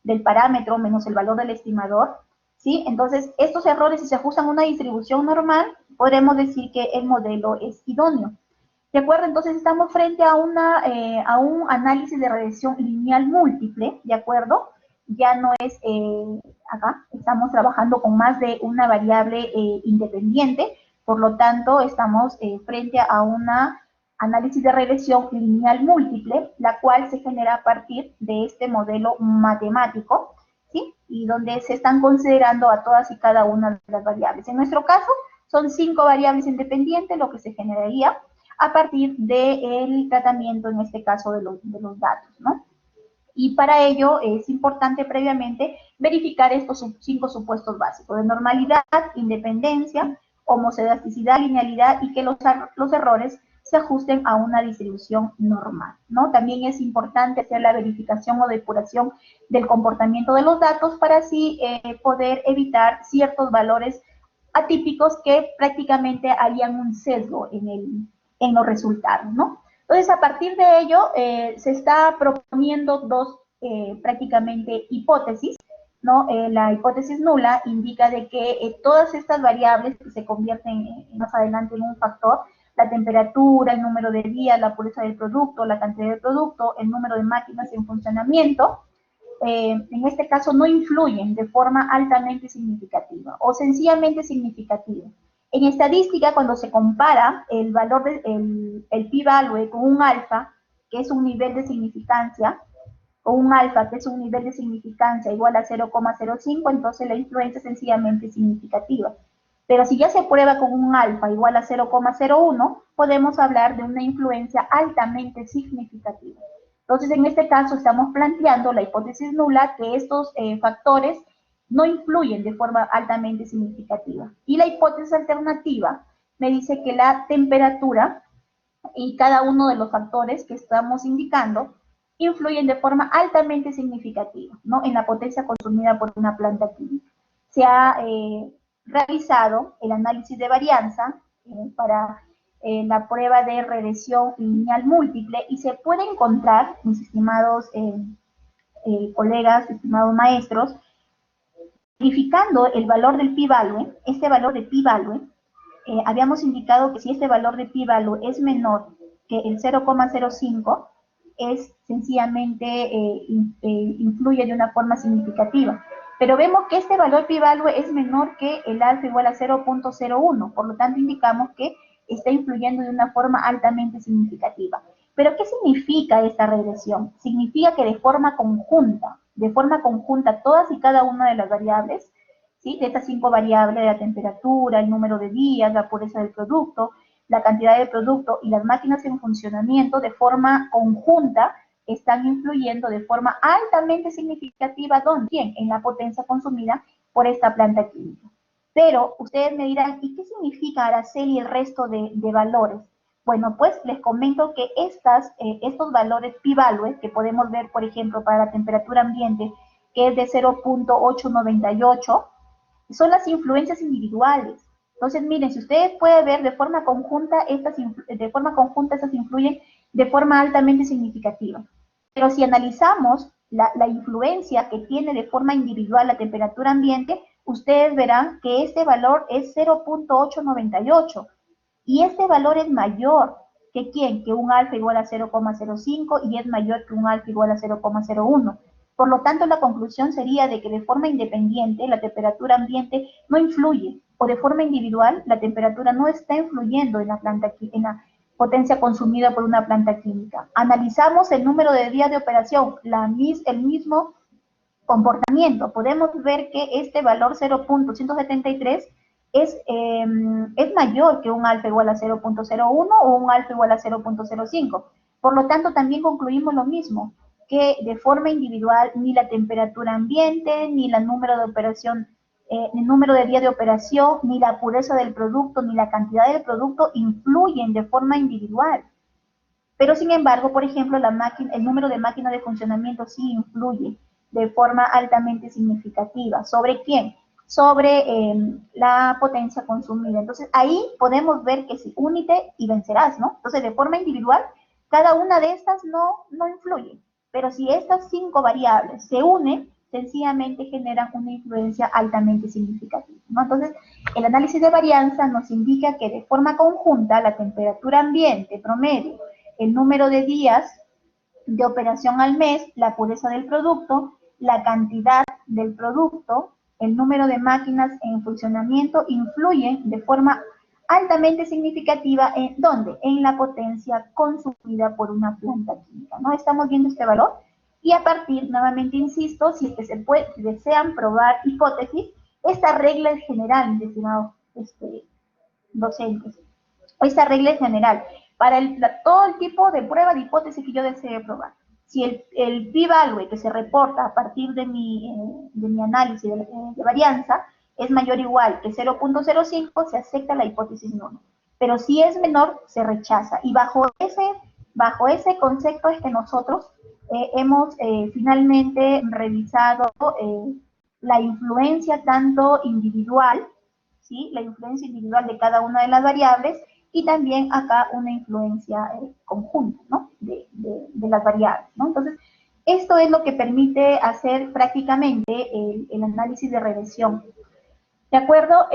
del parámetro menos el valor del estimador, ¿sí? Entonces, estos errores, si se ajustan a una distribución normal, podremos decir que el modelo es idóneo. ¿De acuerdo? Entonces, estamos frente a un análisis de regresión lineal múltiple, ¿de acuerdo? Ya no es, acá estamos trabajando con más de una variable independiente, por lo tanto, estamos frente a una análisis de regresión lineal múltiple, la cual se genera a partir de este modelo matemático, ¿sí? Y donde se están considerando a todas y cada una de las variables. En nuestro caso, son 5 variables independientes, lo que se generaría a partir del tratamiento, en este caso, de los datos, ¿no? Y para ello es importante previamente verificar estos 5 supuestos básicos de normalidad, independencia, homozeidasticidad, linealidad y que los errores se ajusten a una distribución normal, ¿no? También es importante hacer la verificación o depuración del comportamiento de los datos para así poder evitar ciertos valores atípicos que prácticamente harían un sesgo en los resultados, ¿no? Entonces, a partir de ello, se está proponiendo dos prácticamente hipótesis, ¿no? La hipótesis nula indica de que todas estas variables que se convierten más adelante en un factor, la temperatura, el número de días, la pureza del producto, la cantidad del producto, el número de máquinas en funcionamiento, en este caso no influyen de forma altamente significativa o sencillamente significativa. En estadística, cuando se compara el valor del p-value con un alfa, que es un nivel de significancia, o un alfa, que es un nivel de significancia igual a 0,05, entonces la influencia es sencillamente significativa. Pero si ya se prueba con un alfa igual a 0,01, podemos hablar de una influencia altamente significativa. Entonces, en este caso, estamos planteando la hipótesis nula, que estos factores no influyen de forma altamente significativa. Y la hipótesis alternativa me dice que la temperatura y cada uno de los factores que estamos indicando influyen de forma altamente significativa, ¿no? En la potencia consumida por una planta química. Se ha realizado el análisis de varianza para la prueba de regresión lineal múltiple y se puede encontrar, mis estimados colegas, estimados maestros, verificando el valor del p-value, este valor de p-value, habíamos indicado que si este valor de p-value es menor que el 0,05, es sencillamente influye de una forma significativa. Pero vemos que este valor p-value es menor que el alfa igual a 0,01, por lo tanto indicamos que está influyendo de una forma altamente significativa. ¿Pero qué significa esta regresión? Significa que de forma conjunta todas y cada una de las variables, ¿sí? De estas 5 variables, la temperatura, el número de días, la pureza del producto, la cantidad del producto y las máquinas en funcionamiento, de forma conjunta, están influyendo de forma altamente significativa, ¿dónde? En la potencia consumida por esta planta química. Pero ustedes me dirán, ¿y qué significa, Araceli, el resto de valores? Bueno, pues les comento que estos valores p-value, que podemos ver, por ejemplo, para la temperatura ambiente, que es de 0,898, son las influencias individuales. Entonces, miren, si ustedes pueden ver de forma conjunta, estas influyen de forma altamente significativa. Pero si analizamos la influencia que tiene de forma individual la temperatura ambiente, ustedes verán que este valor es 0,898. Y este valor es mayor que ¿quién? Que un alfa igual a 0,05 y es mayor que un alfa igual a 0,01. Por lo tanto, la conclusión sería de que de forma independiente la temperatura ambiente no influye, o de forma individual la temperatura no está influyendo en la potencia consumida por una planta química. Analizamos el número de días de operación, el mismo comportamiento. Podemos ver que este valor 0,173 es mayor que un alfa igual a 0,01 o un alfa igual a 0,05. Por lo tanto, también concluimos lo mismo, que de forma individual ni la temperatura ambiente, ni el número de días de operación, ni la pureza del producto, ni la cantidad del producto influyen de forma individual. Pero sin embargo, por ejemplo, el número de máquinas de funcionamiento sí influye de forma altamente significativa. ¿Sobre quién? Sobre la potencia consumida. Entonces, ahí podemos ver que si únete y vencerás, ¿no? Entonces, de forma individual, cada una de estas no influye. Pero si estas 5 variables se unen, sencillamente generan una influencia altamente significativa, ¿no? Entonces, el análisis de varianza nos indica que de forma conjunta la temperatura ambiente promedio, el número de días de operación al mes, la pureza del producto, la cantidad del producto, el número de máquinas en funcionamiento influyen de forma altamente significativa en ¿dónde? En la potencia consumida por una planta química, ¿no? Estamos viendo este valor y a partir, nuevamente insisto, si es que si desean probar hipótesis, esta regla es general, mis estimados docentes. Esta regla es general para todo el tipo de prueba de hipótesis que yo desee probar. Si el p-value que se reporta a partir de mi análisis de varianza es mayor o igual que 0.05, se acepta la hipótesis nula. Pero si es menor, se rechaza. Y bajo ese concepto es que nosotros hemos finalmente revisado la influencia tanto individual, ¿sí? La influencia individual de cada una de las variables, y también acá una influencia conjunta, ¿no? de las variables, ¿no? Entonces, esto es lo que permite hacer prácticamente el análisis de regresión. ¿De acuerdo?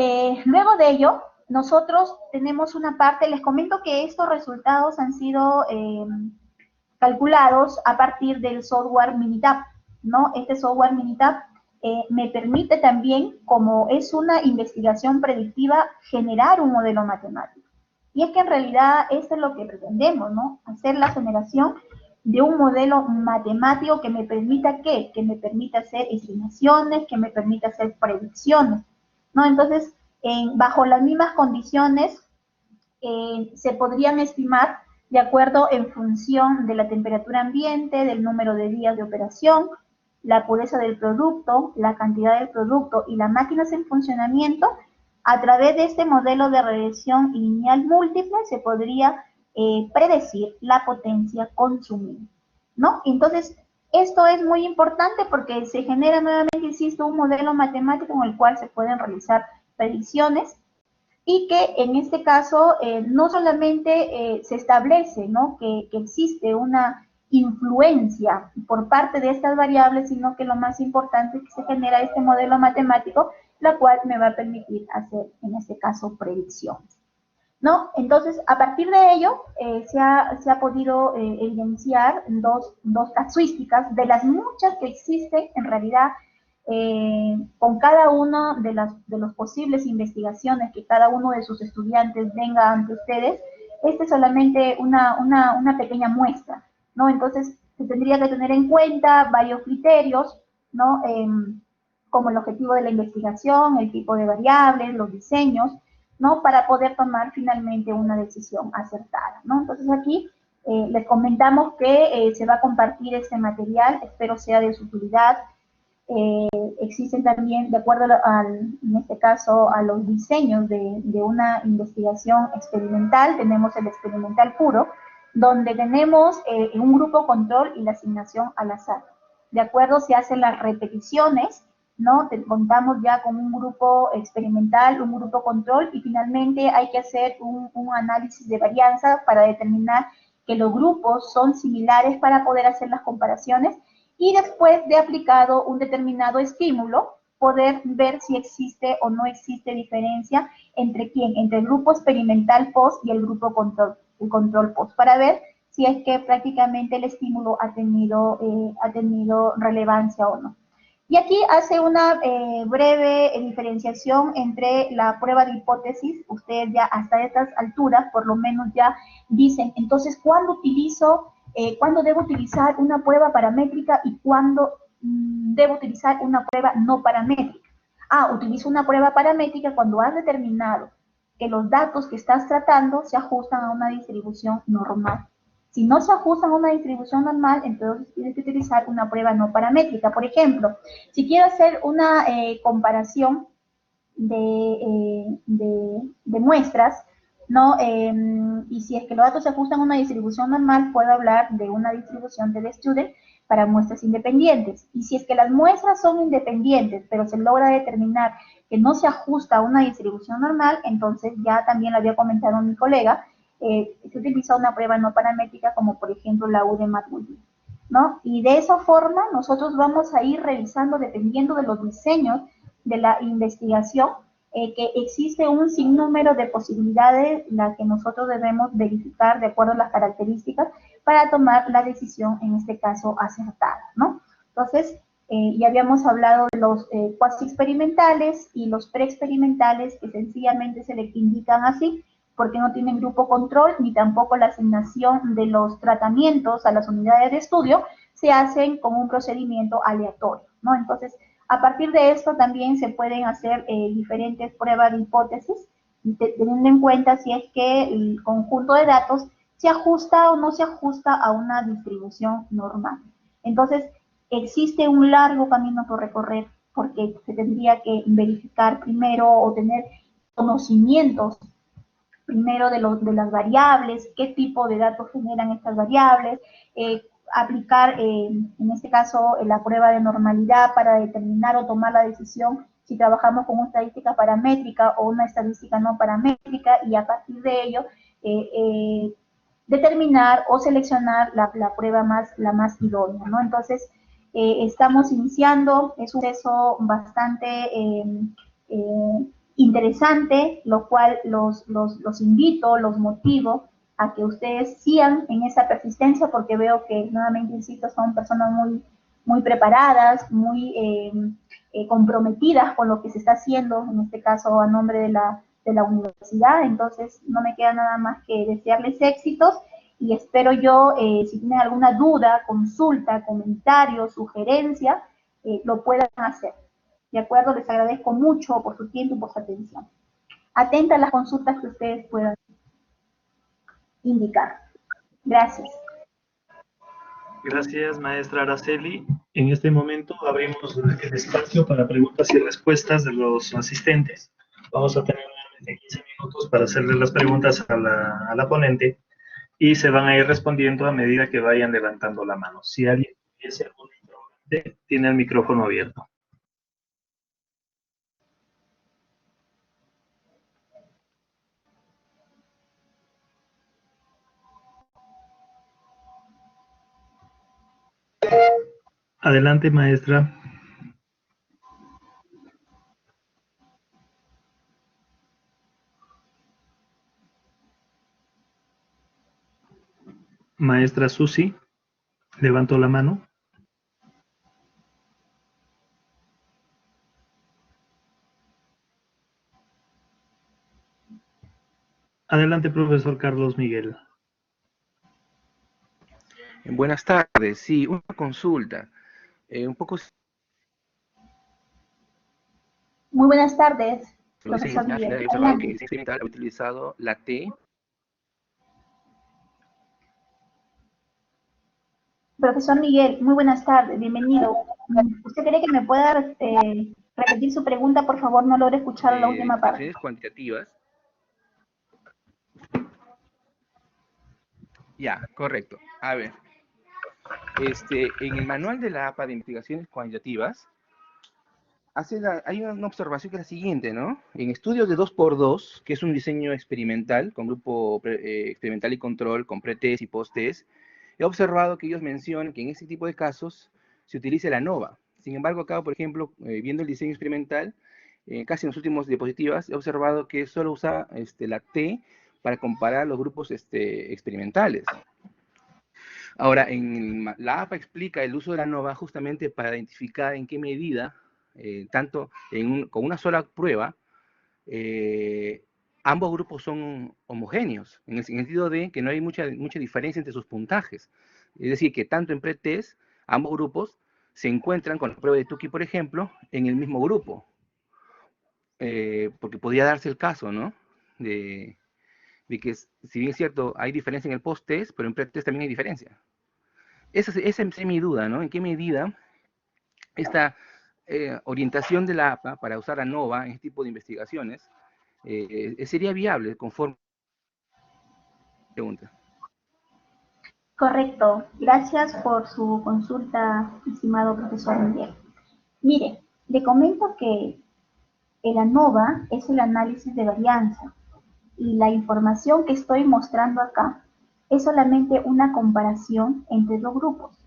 Luego de ello, nosotros tenemos una parte, les comento que estos resultados han sido calculados a partir del software Minitab, ¿no? Este software Minitab me permite también, como es una investigación predictiva, generar un modelo matemático. Y es que en realidad esto es lo que pretendemos, ¿no? Hacer la generación de un modelo matemático que me permita, ¿qué? Que me permita hacer estimaciones, que me permita hacer predicciones, ¿no? Entonces, bajo las mismas condiciones, se podrían estimar de acuerdo en función de la temperatura ambiente, del número de días de operación, la pureza del producto, la cantidad del producto y las máquinas en funcionamiento. A través de este modelo de regresión lineal múltiple se podría predecir la potencia consumida, ¿no? Entonces, esto es muy importante porque se genera nuevamente, insisto, un modelo matemático en el cual se pueden realizar predicciones y que en este caso no solamente se establece, ¿no? que existe una influencia por parte de estas variables, sino que lo más importante es que se genera este modelo matemático, la cual me va a permitir hacer, en este caso, predicciones, ¿no? Entonces, a partir de ello, se ha podido evidenciar dos casuísticas de las muchas que existen en realidad con cada una de los posibles investigaciones que cada uno de sus estudiantes venga ante ustedes. Este es solamente una pequeña muestra, ¿no? Entonces, se tendría que tener en cuenta varios criterios, ¿no? Como el objetivo de la investigación, el tipo de variables, los diseños, ¿no? Para poder tomar finalmente una decisión acertada, ¿no? Entonces aquí les comentamos que se va a compartir este material, espero sea de su utilidad. Existen también, de acuerdo en este caso, a los diseños de una investigación experimental, tenemos el experimental puro, donde tenemos un grupo control y la asignación al azar. De acuerdo, se hacen las repeticiones, ¿no? Contamos ya con un grupo experimental, un grupo control, y finalmente hay que hacer un análisis de varianza para determinar que los grupos son similares para poder hacer las comparaciones, y después de aplicado un determinado estímulo, poder ver si existe o no existe diferencia entre quién, entre el grupo experimental post y el grupo control, el control post, para ver si es que prácticamente el estímulo ha tenido relevancia o no. Y aquí hace una breve diferenciación entre la prueba de hipótesis. Ustedes ya hasta estas alturas, por lo menos ya dicen, entonces, ¿cuándo debo utilizar una prueba paramétrica y cuándo debo utilizar una prueba no paramétrica? Utilizo una prueba paramétrica cuando has determinado que los datos que estás tratando se ajustan a una distribución normal. Si no se ajustan a una distribución normal, entonces tienes que utilizar una prueba no paramétrica. Por ejemplo, si quiero hacer una comparación de muestras, ¿no? Y si es que los datos se ajustan a una distribución normal, puedo hablar de una distribución de student para muestras independientes. Y si es que las muestras son independientes, pero se logra determinar que no se ajusta a una distribución normal, entonces ya también lo había comentado mi colega, se utiliza una prueba no paramétrica como por ejemplo la U de MATLAB, ¿no? Y de esa forma nosotros vamos a ir revisando, dependiendo de los diseños de la investigación, que existe un sinnúmero de posibilidades las que nosotros debemos verificar de acuerdo a las características para tomar la decisión, en este caso, acertada, ¿no? Entonces, ya habíamos hablado de los cuasi experimentales y los preexperimentales, que sencillamente se le indican así, porque no tienen grupo control, ni tampoco la asignación de los tratamientos a las unidades de estudio se hacen con un procedimiento aleatorio, ¿no? Entonces, a partir de esto también se pueden hacer diferentes pruebas de hipótesis, teniendo en cuenta si es que el conjunto de datos se ajusta o no se ajusta a una distribución normal. Entonces, existe un largo camino por recorrer, porque se tendría que verificar primero o tener conocimientos primero de las variables, qué tipo de datos generan estas variables, aplicar, en este caso, la prueba de normalidad para determinar o tomar la decisión si trabajamos con una estadística paramétrica o una estadística no paramétrica, y a partir de ello determinar o seleccionar la prueba la más idónea, ¿no? Entonces, estamos iniciando, es un proceso bastante interesante, lo cual los invito, los motivo a que ustedes sigan en esa persistencia, porque veo que, nuevamente insisto, son personas muy preparadas, muy comprometidas con lo que se está haciendo, en este caso a nombre de la universidad. Entonces no me queda nada más que desearles éxitos, y espero yo, si tienen alguna duda, consulta, comentario, sugerencia, lo puedan hacer. ¿De acuerdo? Les agradezco mucho por su tiempo y por su atención. Atenta a las consultas que ustedes puedan indicar. Gracias. Gracias, maestra Araceli. En este momento abrimos el espacio para preguntas y respuestas de los asistentes. Vamos a tener unos 15 minutos para hacerle las preguntas a la ponente, y se van a ir respondiendo a medida que vayan levantando la mano. Si alguien tuviese algún interrogante, tiene el micrófono abierto. Adelante, maestra. Maestra Susi, levantó la mano. Adelante, profesor Carlos Miguel. Buenas tardes, sí, una consulta. Un poco... Muy buenas tardes, Lo dice, profesor al final Miguel. he observado que el diseño experimental ha utilizado la T. Profesor Miguel, muy buenas tardes, bienvenido. ¿Usted cree que me pueda repetir su pregunta? Por favor, no logro escuchar la última parte. Cuantitativas. Ya, correcto. A ver, en el manual de la APA de investigaciones cuantitativas, hay una observación que es la siguiente, ¿no? En estudios de 2x2, que es un diseño experimental, con grupo experimental y control, con pre-test y post-test, he observado que ellos mencionan que en ese tipo de casos se utiliza la ANOVA. Sin embargo, acá, por ejemplo, viendo el diseño experimental, casi en las últimas diapositivas, he observado que solo usa la T para comparar los grupos experimentales. Ahora, la APA explica el uso de la ANOVA justamente para identificar en qué medida, tanto con una sola prueba, ambos grupos son homogéneos, en el sentido de que no hay mucha diferencia entre sus puntajes. Es decir, que tanto en pretest, ambos grupos se encuentran con la prueba de Tukey, por ejemplo, en el mismo grupo. Porque podría darse el caso, ¿no? De que, si bien es cierto, hay diferencia en el post-test, pero en pretest también hay diferencia. Esa es mi duda, ¿no? ¿En qué medida esta orientación de la APA para usar ANOVA en este tipo de investigaciones sería viable conforme a la pregunta? Correcto. Gracias por su consulta, estimado profesor Miguel. Mire, le comento que el ANOVA es el análisis de varianza, y la información que estoy mostrando acá es solamente una comparación entre dos grupos.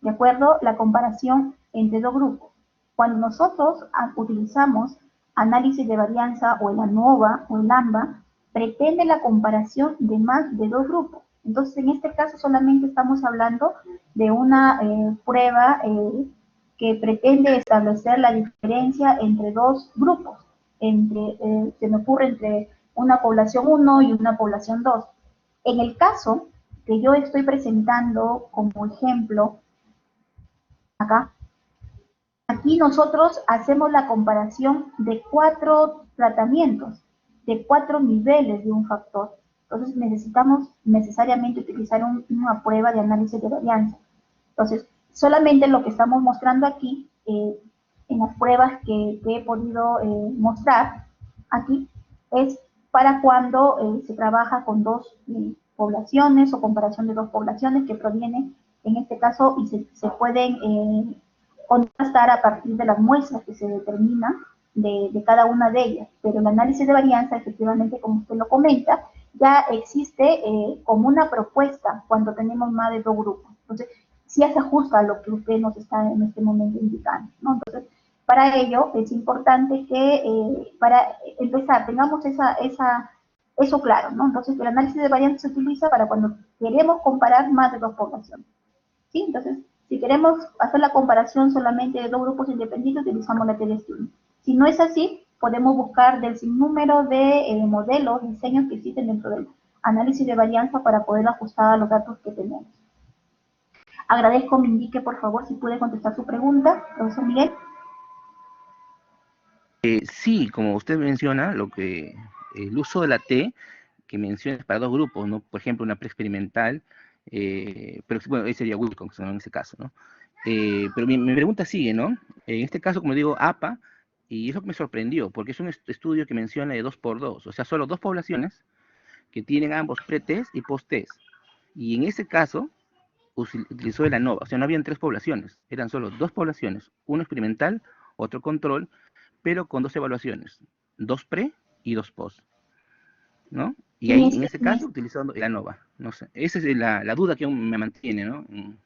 ¿de acuerdo? La comparación entre dos grupos. Cuando nosotros utilizamos análisis de varianza o el ANOVA o el AMBA, pretende la comparación de más de dos grupos. Entonces, en este caso solamente estamos hablando de una prueba que pretende establecer la diferencia entre dos grupos, se me ocurre entre una población 1 y una población 2. En el caso que yo estoy presentando como ejemplo, acá, aquí nosotros hacemos la comparación de 4 tratamientos, de 4 niveles de un factor. Entonces necesitamos necesariamente utilizar una prueba de análisis de varianza. Entonces, solamente lo que estamos mostrando aquí, en las pruebas que he podido mostrar aquí, es para cuando se trabaja con dos poblaciones o comparación de dos poblaciones que provienen, en este caso, y se pueden contrastar a partir de las muestras que se determinan de cada una de ellas. Pero el análisis de varianza, efectivamente, como usted lo comenta, ya existe como una propuesta cuando tenemos más de dos grupos. Entonces, sí se ajusta a lo que usted nos está en este momento indicando, ¿no? Entonces, para ello es importante que, para empezar, tengamos eso claro, ¿no? Entonces, el análisis de varianza se utiliza para cuando queremos comparar más de dos poblaciones, ¿sí? Entonces, si queremos hacer la comparación solamente de dos grupos independientes, utilizamos la T-Studio. Si no es así, podemos buscar del sinnúmero de modelos, diseños que existen dentro del análisis de varianza para poder ajustar a los datos que tenemos. Agradezco me indique, por favor, si puede contestar su pregunta, profesor Miguel. Sí, como usted menciona, el uso de la T que menciona para dos grupos, ¿no? Por ejemplo, una preexperimental, pero bueno, ese sería Wilcox, ¿no? En ese caso, ¿no? Pero mi pregunta sigue, ¿no? En este caso, como digo, APA, y eso me sorprendió, porque es un estudio que menciona de 2x2, o sea, solo dos poblaciones que tienen ambos pre-test y post-test. Y en ese caso, utilizó el ANOVA, o sea, no habían 3 poblaciones, eran solo 2 poblaciones, uno experimental, otro control, pero con 2 evaluaciones, 2 pre y 2 post, ¿no? Y ahí, en ese caso, utilizando el ANOVA, no sé, esa es la duda que aún me mantiene, ¿no? En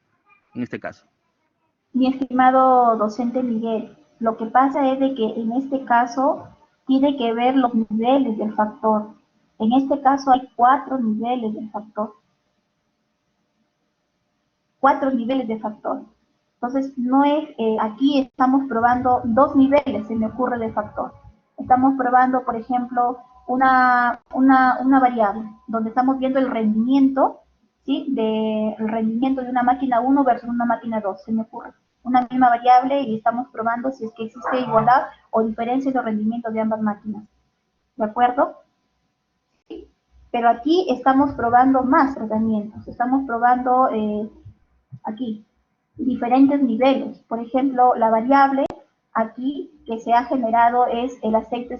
este caso. Mi estimado docente Miguel, lo que pasa es de que en este caso tiene que ver los niveles del factor. En este caso hay 4 niveles del factor. 4 niveles de factor. Entonces, no es, aquí estamos probando 2 niveles, se me ocurre, de factor. Estamos probando, por ejemplo, una variable, donde estamos viendo el rendimiento, ¿sí? El rendimiento de una máquina 1 versus una máquina 2, se me ocurre. Una misma variable y estamos probando si es que existe igualdad o diferencia en los rendimientos de ambas máquinas. ¿De acuerdo? ¿Sí? Pero aquí estamos probando más tratamientos. Estamos probando aquí diferentes niveles. Por ejemplo, la variable aquí que se ha generado es el aceite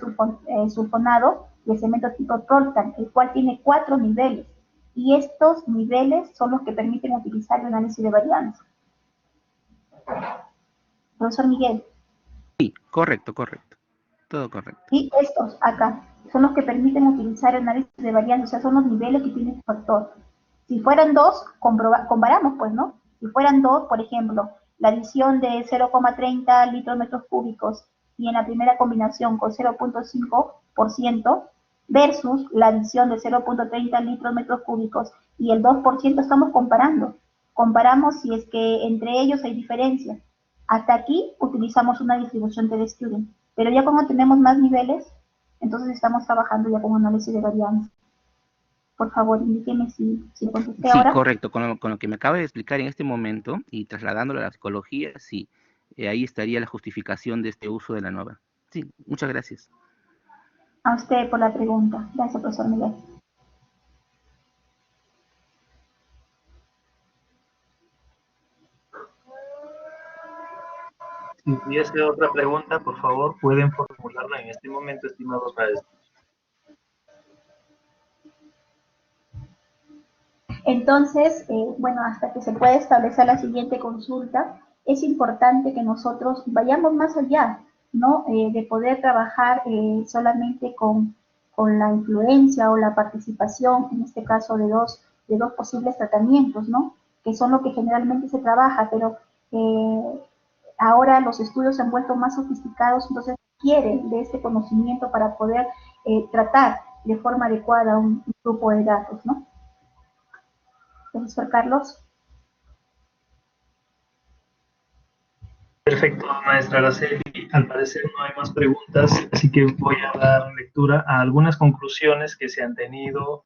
sulfonado y el cemento tipo Toltan, el cual tiene 4 niveles. Y estos niveles son los que permiten utilizar el análisis de varianza. Profesor Miguel. Sí, correcto. Todo correcto. Y estos acá son los que permiten utilizar el análisis de varianza, o sea, son los niveles que tiene el factor. Si fueran 2, comparamos, pues, ¿no? Si fueran 2, por ejemplo, la adición de 0,30 litros metros cúbicos y en la primera combinación con 0,5% versus la adición de 0,30 litros metros cúbicos y el 2%, estamos comparando. Comparamos si es que entre ellos hay diferencia. Hasta aquí utilizamos una distribución T-Studio, pero ya cuando tenemos más niveles, entonces estamos trabajando ya con análisis de varianza. Por favor, indíqueme si contesté ahora. Sí, correcto. Con lo que me acaba de explicar en este momento y trasladándolo a la psicología, sí. Ahí estaría la justificación de este uso de la ANOVA. Sí, muchas gracias. A usted por la pregunta. Gracias, profesor Miguel. Si hubiese otra pregunta, por favor, pueden formularla en este momento, estimados maestros. Entonces, bueno, hasta que se pueda establecer la siguiente consulta, es importante que nosotros vayamos más allá, ¿no? De poder trabajar solamente con la influencia o la participación, en este caso de dos posibles tratamientos, ¿no? Que son lo que generalmente se trabaja, pero Ahora los estudios se han vuelto más sofisticados, entonces requieren de este conocimiento para poder tratar de forma adecuada un grupo de datos, ¿no? Profesor Carlos. Perfecto, maestra Araceli. Al parecer no hay más preguntas, así que voy a dar lectura a algunas conclusiones que se han tenido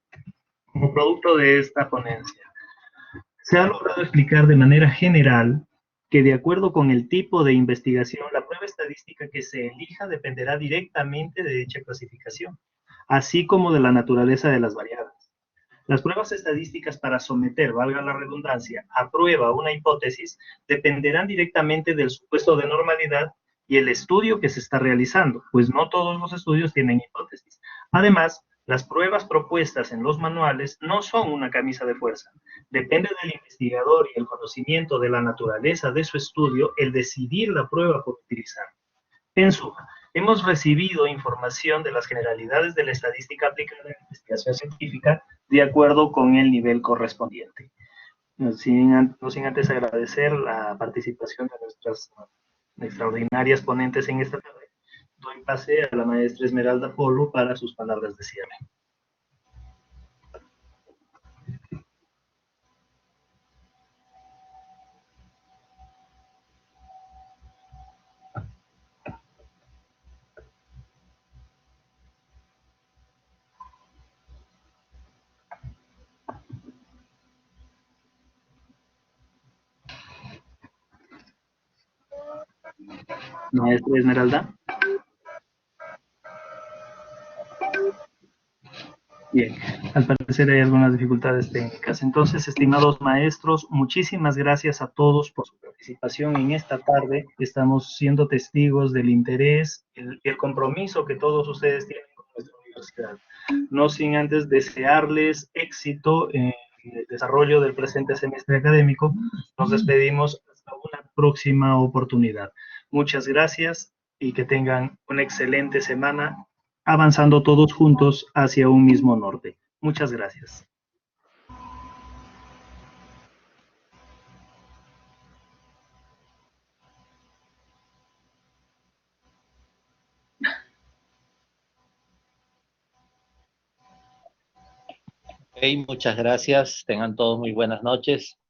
como producto de esta ponencia. Se ha logrado explicar de manera general que de acuerdo con el tipo de investigación, la prueba estadística que se elija dependerá directamente de dicha clasificación, así como de la naturaleza de las variables. Las pruebas estadísticas para someter, valga la redundancia, a prueba una hipótesis dependerán directamente del supuesto de normalidad y el estudio que se está realizando, pues no todos los estudios tienen hipótesis. Además, las pruebas propuestas en los manuales no son una camisa de fuerza. Depende del investigador y el conocimiento de la naturaleza de su estudio el decidir la prueba por utilizar. En suma, hemos recibido información de las generalidades de la estadística aplicada en la investigación científica de acuerdo con el nivel correspondiente. No sin antes agradecer la participación de nuestras extraordinarias ponentes en esta tarde, doy pase a la maestra Esmeralda Polo para sus palabras de cierre. Maestra Esmeralda. Bien, al parecer hay algunas dificultades técnicas. Entonces, estimados maestros, muchísimas gracias a todos por su participación en esta tarde. Estamos siendo testigos del interés y el compromiso que todos ustedes tienen con nuestra universidad. No sin antes desearles éxito en el desarrollo del presente semestre académico. Nos despedimos hasta una próxima oportunidad. Muchas gracias y que tengan una excelente semana, avanzando todos juntos hacia un mismo norte. Muchas gracias. Ok, muchas gracias. Tengan todos muy buenas noches.